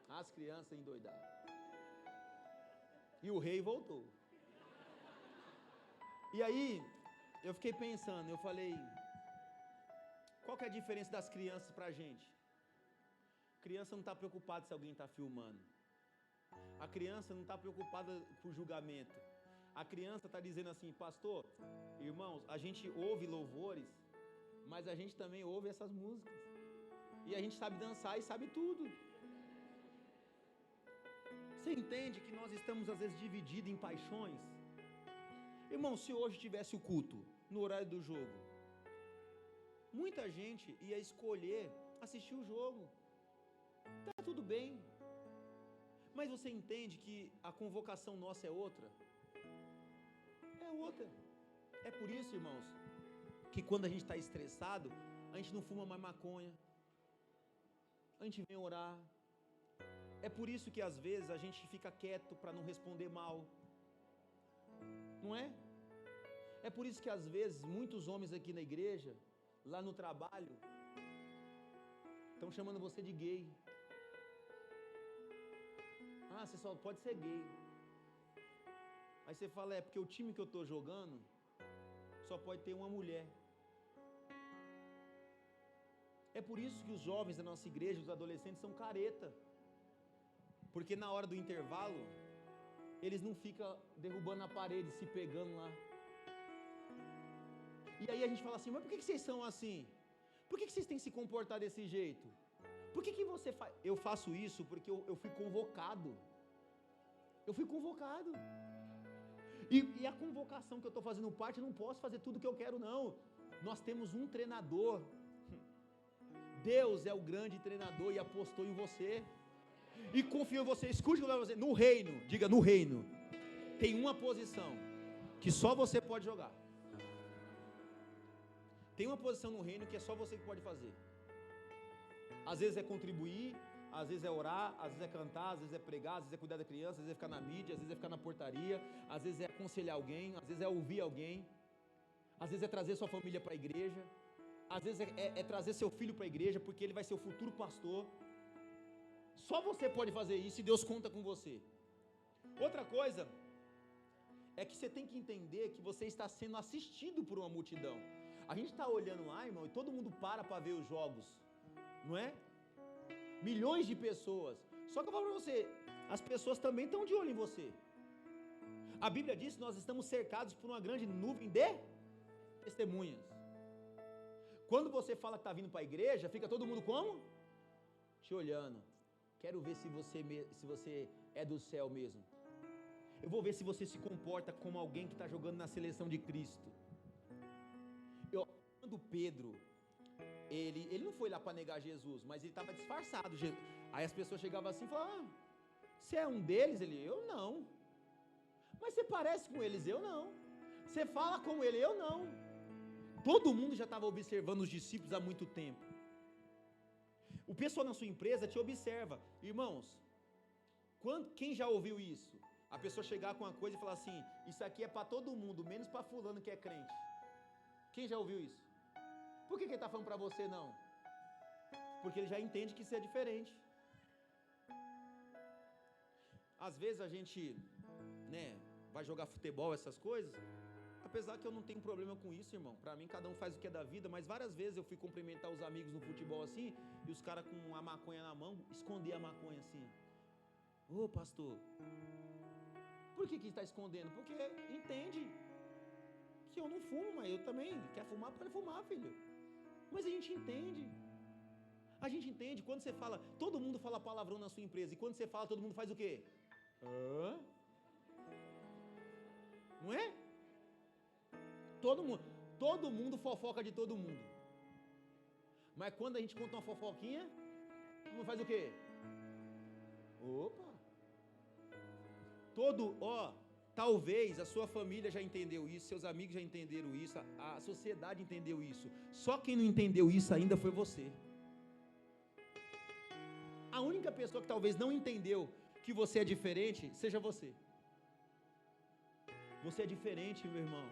As crianças endoidaram. E o rei voltou. E aí, eu fiquei pensando, eu falei: qual que é a diferença das crianças pra gente? A criança não está preocupada se alguém está filmando. A criança não está preocupada com o julgamento. A criança está dizendo assim: pastor, irmãos, a gente ouve louvores, mas a gente também ouve essas músicas. E a gente sabe dançar e sabe tudo. Você entende que nós estamos às vezes divididos em paixões? Irmão, se hoje tivesse o culto no horário do jogo, muita gente ia escolher assistir o jogo. Tá tudo bem. Mas você entende que a convocação nossa é outra? É outra. É por isso, irmãos, que quando a gente está estressado, a gente não fuma mais maconha, a gente vem orar. É por isso que às vezes a gente fica quieto para não responder mal. Não é? É por isso que às vezes muitos homens aqui na igreja, lá no trabalho, estão chamando você de gay. Ah, você só pode ser gay. Aí você fala, porque o time que eu estou jogando só pode ter uma mulher. É por isso que os jovens da nossa igreja, os adolescentes, são careta. Porque na hora do intervalo, eles não ficam derrubando a parede, se pegando lá. E aí a gente fala assim, mas por que vocês são assim? Por que vocês têm que se comportar desse jeito? Por que você faz? Eu faço isso porque eu fui convocado. Eu fui convocado. E a convocação que eu estou fazendo parte, eu não posso fazer tudo que eu quero, não. Nós temos um treinador. Deus é o grande treinador e apostou em você. E confiou em você. Escute o que eu vou dizer. No reino, diga no reino, tem uma posição que só você pode jogar. Tem uma posição no reino que é só você que pode fazer. Às vezes é contribuir, às vezes é orar, às vezes é cantar, às vezes é pregar, às vezes é cuidar da criança, às vezes é ficar na mídia, às vezes é ficar na portaria, às vezes é aconselhar alguém, às vezes é ouvir alguém, às vezes é trazer sua família para a igreja, às vezes é trazer seu filho para a igreja, porque ele vai ser o futuro pastor. Só você pode fazer isso e Deus conta com você. Outra coisa é que você tem que entender que você está sendo assistido por uma multidão. A gente está olhando lá, irmão, e todo mundo para ver os jogos, não é? Milhões de pessoas. Só que eu falo para você, as pessoas também estão de olho em você. A Bíblia diz que nós estamos cercados por uma grande nuvem de testemunhas. Quando você fala que está vindo para a igreja, fica todo mundo como? Te olhando. Quero ver se você é do céu mesmo. Eu vou ver se você se comporta como alguém que está jogando na seleção de Cristo. Quando Pedro, ele não foi lá para negar Jesus, mas ele estava disfarçado. Aí as pessoas chegavam assim e falavam, você é um deles? Ele, eu não. Mas você parece com eles? Eu não. Você fala como ele? Eu não. Todo mundo já estava observando os discípulos há muito tempo. O pessoal na sua empresa te observa. Irmãos, quem já ouviu isso? A pessoa chegar com uma coisa e falar assim, isso aqui é para todo mundo, menos para fulano que é crente. Quem já ouviu isso? Por que ele está falando para você não? Porque ele já entende que isso é diferente. Às vezes a gente, vai jogar futebol, essas coisas. Apesar que eu não tenho problema com isso, irmão. Para mim, cada um faz o que é da vida. Mas várias vezes eu fui cumprimentar os amigos no futebol assim, e os caras com a maconha na mão, esconder a maconha assim. Ô pastor, por que está escondendo? Porque entende que eu não fumo, mas eu também. Quer fumar, pode fumar, filho. Mas a gente entende. A gente entende. Quando você fala, todo mundo fala palavrão na sua empresa. E quando você fala, todo mundo faz o quê? Hã? Não é? Todo mundo fofoca de todo mundo. Mas quando a gente conta uma fofoquinha, todo mundo faz o quê? Opa! Talvez a sua família já entendeu isso, seus amigos já entenderam isso, a sociedade entendeu isso. Só quem não entendeu isso ainda foi você. A única pessoa que talvez não entendeu que você é diferente, seja você. Você é diferente, meu irmão.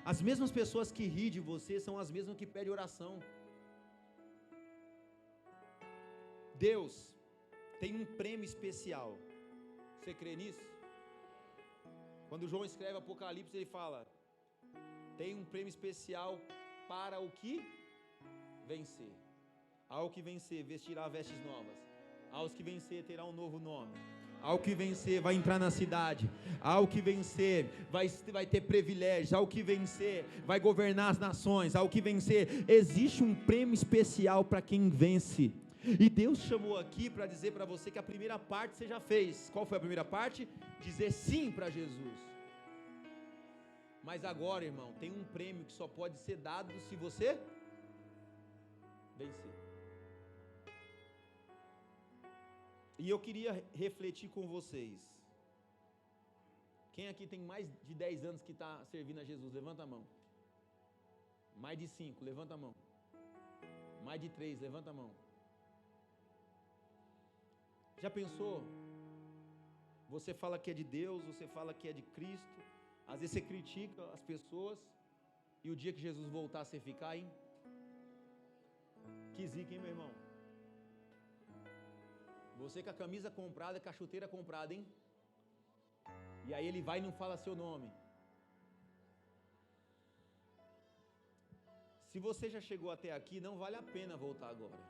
As mesmas pessoas que riem de você são as mesmas que pedem oração. Deus tem um prêmio especial. Você crê nisso? Quando João escreve Apocalipse, ele fala, tem um prêmio especial para o que vencer. Ao que vencer, vestirá vestes novas. Aos que vencer, terá um novo nome. Ao que vencer, vai entrar na cidade. Ao que vencer, vai ter privilégios. Ao que vencer, vai governar as nações. Ao que vencer, existe um prêmio especial para quem vence. E Deus chamou aqui para dizer para você que a primeira parte você já fez. Qual foi a primeira parte? Dizer sim para Jesus. Mas agora, irmão, tem um prêmio que só pode ser dado se você vencer. E eu queria refletir com vocês. Quem aqui tem mais de 10 anos que está servindo a Jesus? Levanta a mão. Mais de 5, levanta a mão. Mais de 3, levanta a mão. Já pensou? Você fala que é de Deus, você fala que é de Cristo. Às vezes você critica as pessoas e o dia que Jesus voltar você fica, hein? Que zica, hein, meu irmão? Você com a camisa comprada, com a chuteira comprada, hein? E aí ele vai e não fala seu nome. Se você já chegou até aqui, não vale a pena voltar agora.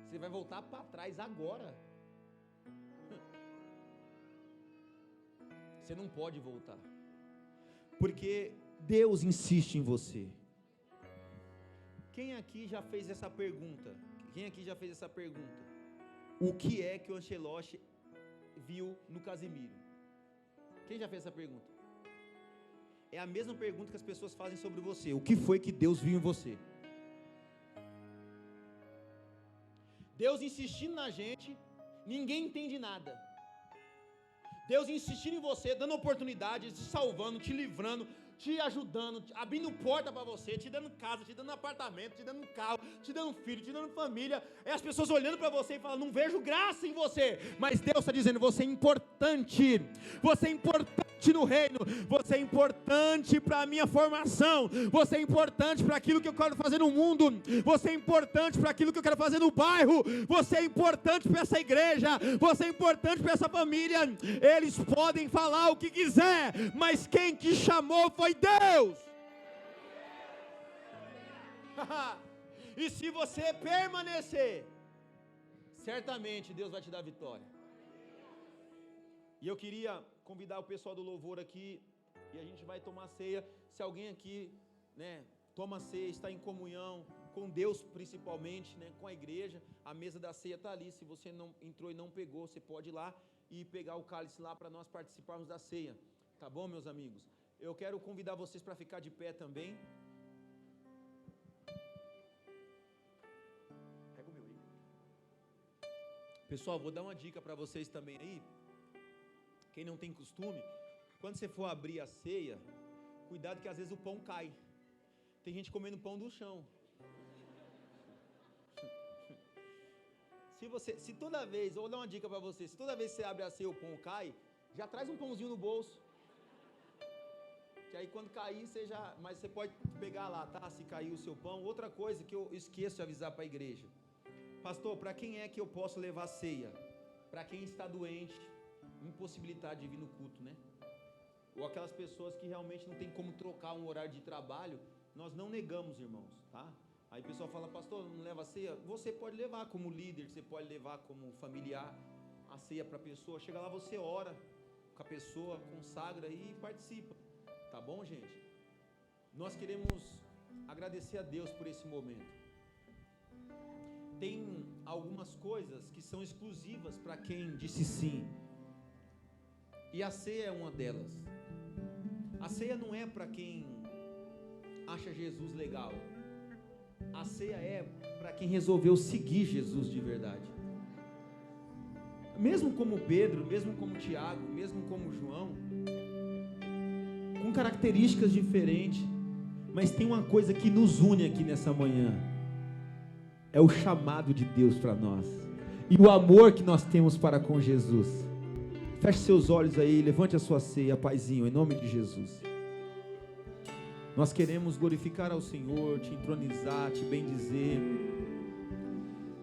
Você vai voltar para trás agora. Você não pode voltar. Porque Deus insiste em você. Quem aqui já fez essa pergunta? O que é que o Ancelotti viu no Casimiro? Quem já fez essa pergunta? É a mesma pergunta que as pessoas fazem sobre você. O que foi que Deus viu em você? Deus insistindo na gente, ninguém entende nada. Deus insistindo em você, dando oportunidades, te salvando, te livrando, te ajudando, abrindo porta para você, te dando casa, te dando apartamento, te dando carro, te dando filho, te dando família. É as pessoas olhando para você e falando, não vejo graça em você. Mas Deus está dizendo, você é importante no reino, você é importante para a minha formação, você é importante para aquilo que eu quero fazer no mundo, você é importante para aquilo que eu quero fazer no bairro, você é importante para essa igreja, você é importante para essa família. Eles podem falar o que quiser, mas quem te chamou foi Deus. E se você permanecer, certamente Deus vai te dar vitória. E eu queria convidar o pessoal do louvor aqui, e a gente vai tomar ceia. Se alguém aqui, toma ceia, está em comunhão com Deus principalmente, com a igreja, a mesa da ceia está ali. Se você não entrou e não pegou, você pode ir lá e pegar o cálice lá para nós participarmos da ceia. Tá bom, meus amigos? Eu quero convidar vocês para ficar de pé também. Pega o meu aí. Pessoal, vou dar uma dica para vocês também aí. Quem não tem costume, quando você for abrir a ceia, cuidado que às vezes o pão cai. Tem gente comendo pão do chão. Se toda vez, eu vou dar uma dica para você, se toda vez que você abre a ceia o pão cai, já traz um pãozinho no bolso. Que aí quando cair, mas você pode pegar lá, tá? Se cair o seu pão. Outra coisa que eu esqueço de avisar para a igreja. Pastor, para quem é que eu posso levar ceia? Para quem está doente, impossibilidade de vir no culto, ou aquelas pessoas que realmente não tem como trocar um horário de trabalho, nós não negamos, irmãos, tá? Aí o pessoal fala, pastor, não leva a ceia? Você pode levar como líder, você pode levar como familiar a ceia para a pessoa. Chega lá, você ora com a pessoa, consagra e participa, tá bom, gente? Nós queremos agradecer a Deus por esse momento. Tem algumas coisas que são exclusivas para quem disse sim. E a ceia é uma delas. A ceia não é para quem acha Jesus legal. A ceia é para quem resolveu seguir Jesus de verdade. Mesmo como Pedro, mesmo como Tiago, mesmo como João, com características diferentes, mas tem uma coisa que nos une aqui nessa manhã. É o chamado de Deus para nós. E o amor que nós temos para com Jesus. Feche seus olhos aí, levante a sua ceia, Paizinho, em nome de Jesus. Nós queremos glorificar ao Senhor, te entronizar, te bendizer,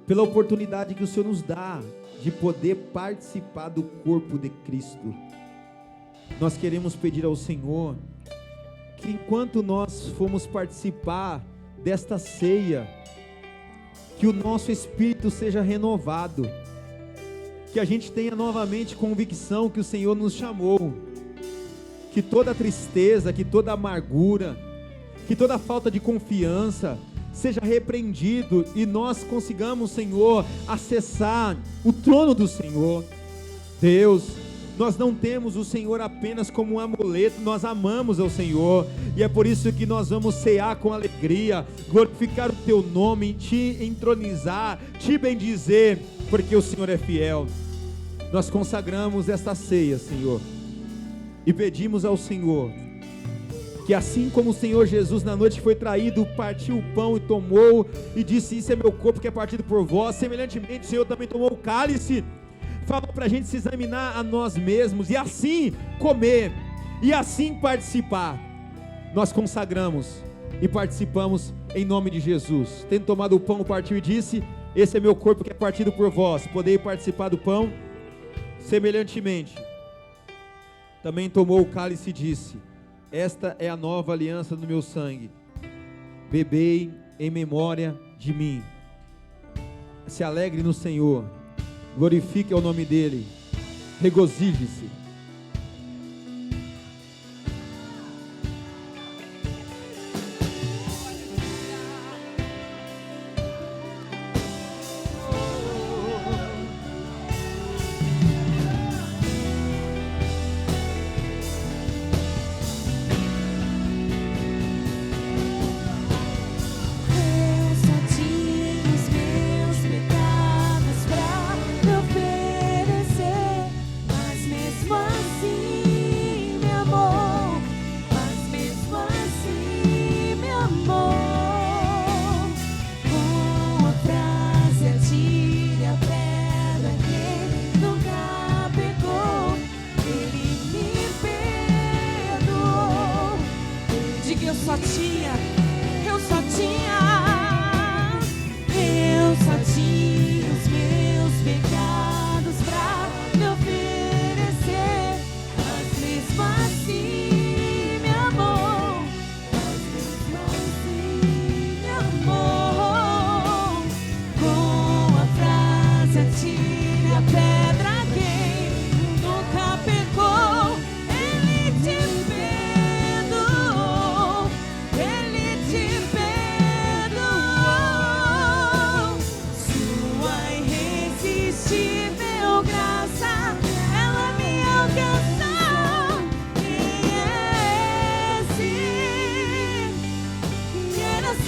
pela oportunidade que o Senhor nos dá de poder participar do corpo de Cristo. Nós queremos pedir ao Senhor que enquanto nós formos participar desta ceia, que o nosso espírito seja renovado, que a gente tenha novamente convicção que o Senhor nos chamou, que toda tristeza, que toda amargura, que toda falta de confiança seja repreendido e nós consigamos, Senhor, acessar o trono do Senhor. Deus, nós não temos o Senhor apenas como um amuleto, nós amamos ao Senhor, e é por isso que nós vamos cear com alegria, glorificar o Teu nome, te entronizar, te bendizer, porque o Senhor é fiel. Nós consagramos esta ceia, Senhor, e pedimos ao Senhor, que assim como o Senhor Jesus na noite que foi traído, partiu o pão e tomou, e disse, isso é meu corpo que é partido por vós, semelhantemente o Senhor também tomou o cálice, falou para a gente se examinar a nós mesmos, e assim comer, e assim participar. Nós consagramos e participamos em nome de Jesus. Tendo tomado o pão, partiu e disse: esse é meu corpo que é partido por vós. Podei participar do pão. Semelhantemente, também tomou o cálice e disse: esta é a nova aliança do meu sangue. Bebei em memória de mim. Se alegre no Senhor, glorifique o nome dEle, regozije-se.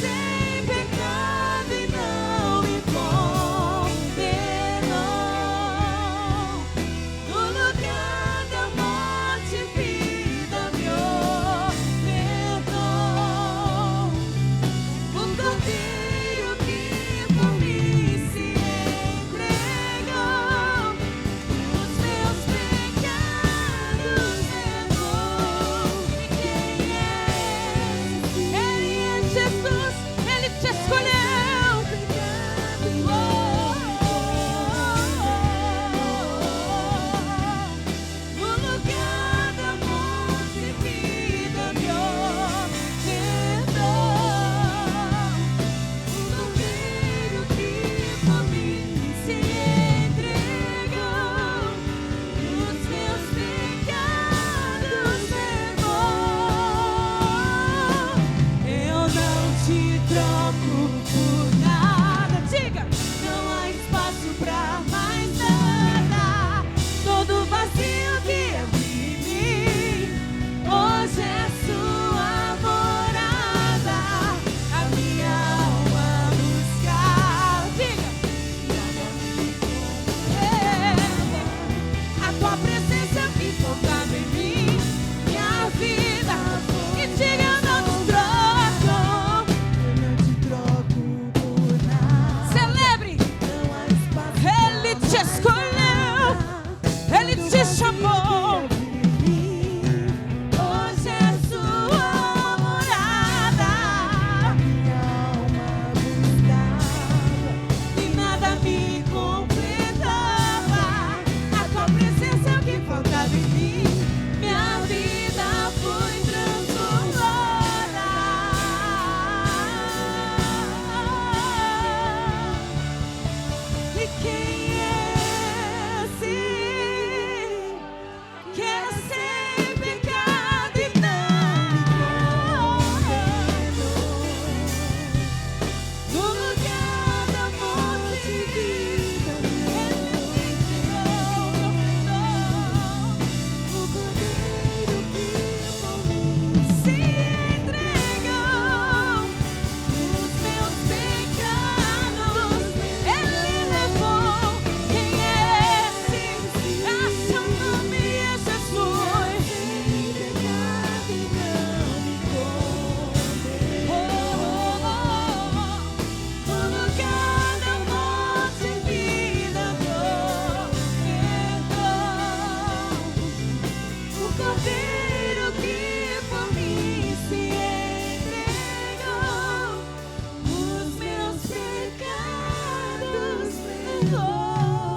Sem pecado e não me condenou.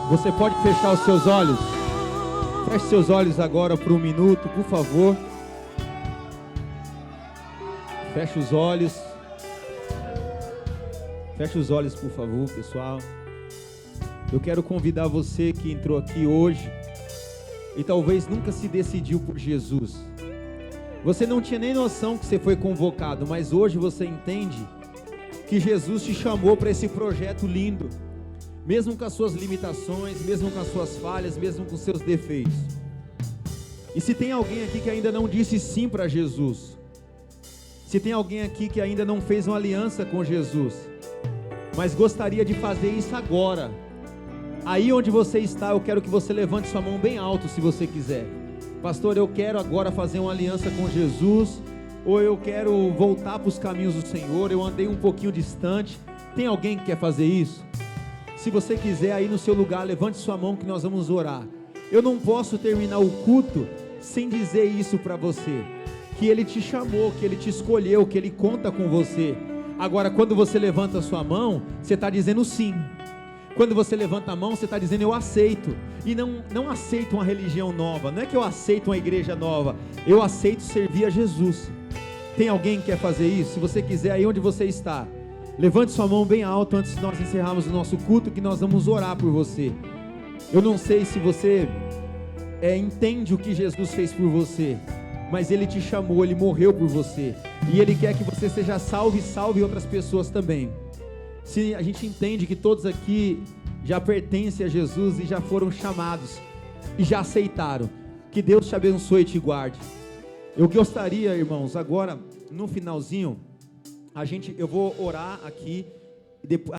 Você pode fechar os seus olhos? Feche seus olhos agora por um minuto, por favor. Feche os olhos. Feche os olhos, por favor, pessoal. Eu quero convidar você que entrou aqui hoje e talvez nunca se decidiu por Jesus. Você não tinha nem noção que você foi convocado, mas hoje você entende que Jesus te chamou para esse projeto lindo, mesmo com as suas limitações, mesmo com as suas falhas, mesmo com os seus defeitos. E se tem alguém aqui que ainda não disse sim para Jesus, se tem alguém aqui que ainda não fez uma aliança com Jesus, mas gostaria de fazer isso agora, aí onde você está, eu quero que você levante sua mão bem alto se você quiser. Pastor, eu quero agora fazer uma aliança com Jesus, ou eu quero voltar para os caminhos do Senhor, eu andei um pouquinho distante. Tem alguém que quer fazer isso? Se você quiser, aí no seu lugar, levante sua mão que nós vamos orar. Eu não posso terminar o culto sem dizer isso para você, que Ele te chamou, que Ele te escolheu, que Ele conta com você. Agora, quando você levanta a sua mão, você está dizendo sim. Quando você levanta a mão, você está dizendo eu aceito. E não aceito uma religião nova. Não é que eu aceito uma igreja nova. Eu aceito servir a Jesus. Tem alguém que quer fazer isso? Se você quiser, aí onde você está, levante sua mão bem alto antes de nós encerrarmos o nosso culto, que nós vamos orar por você. Eu não sei se você entende o que Jesus fez por você, mas Ele te chamou, Ele morreu por você. E Ele quer que você seja salvo e salve outras pessoas também. Se a gente entende que todos aqui já pertencem a Jesus e já foram chamados e já aceitaram, que Deus te abençoe e te guarde. Eu gostaria, irmãos, agora no finalzinho, eu vou orar aqui e depois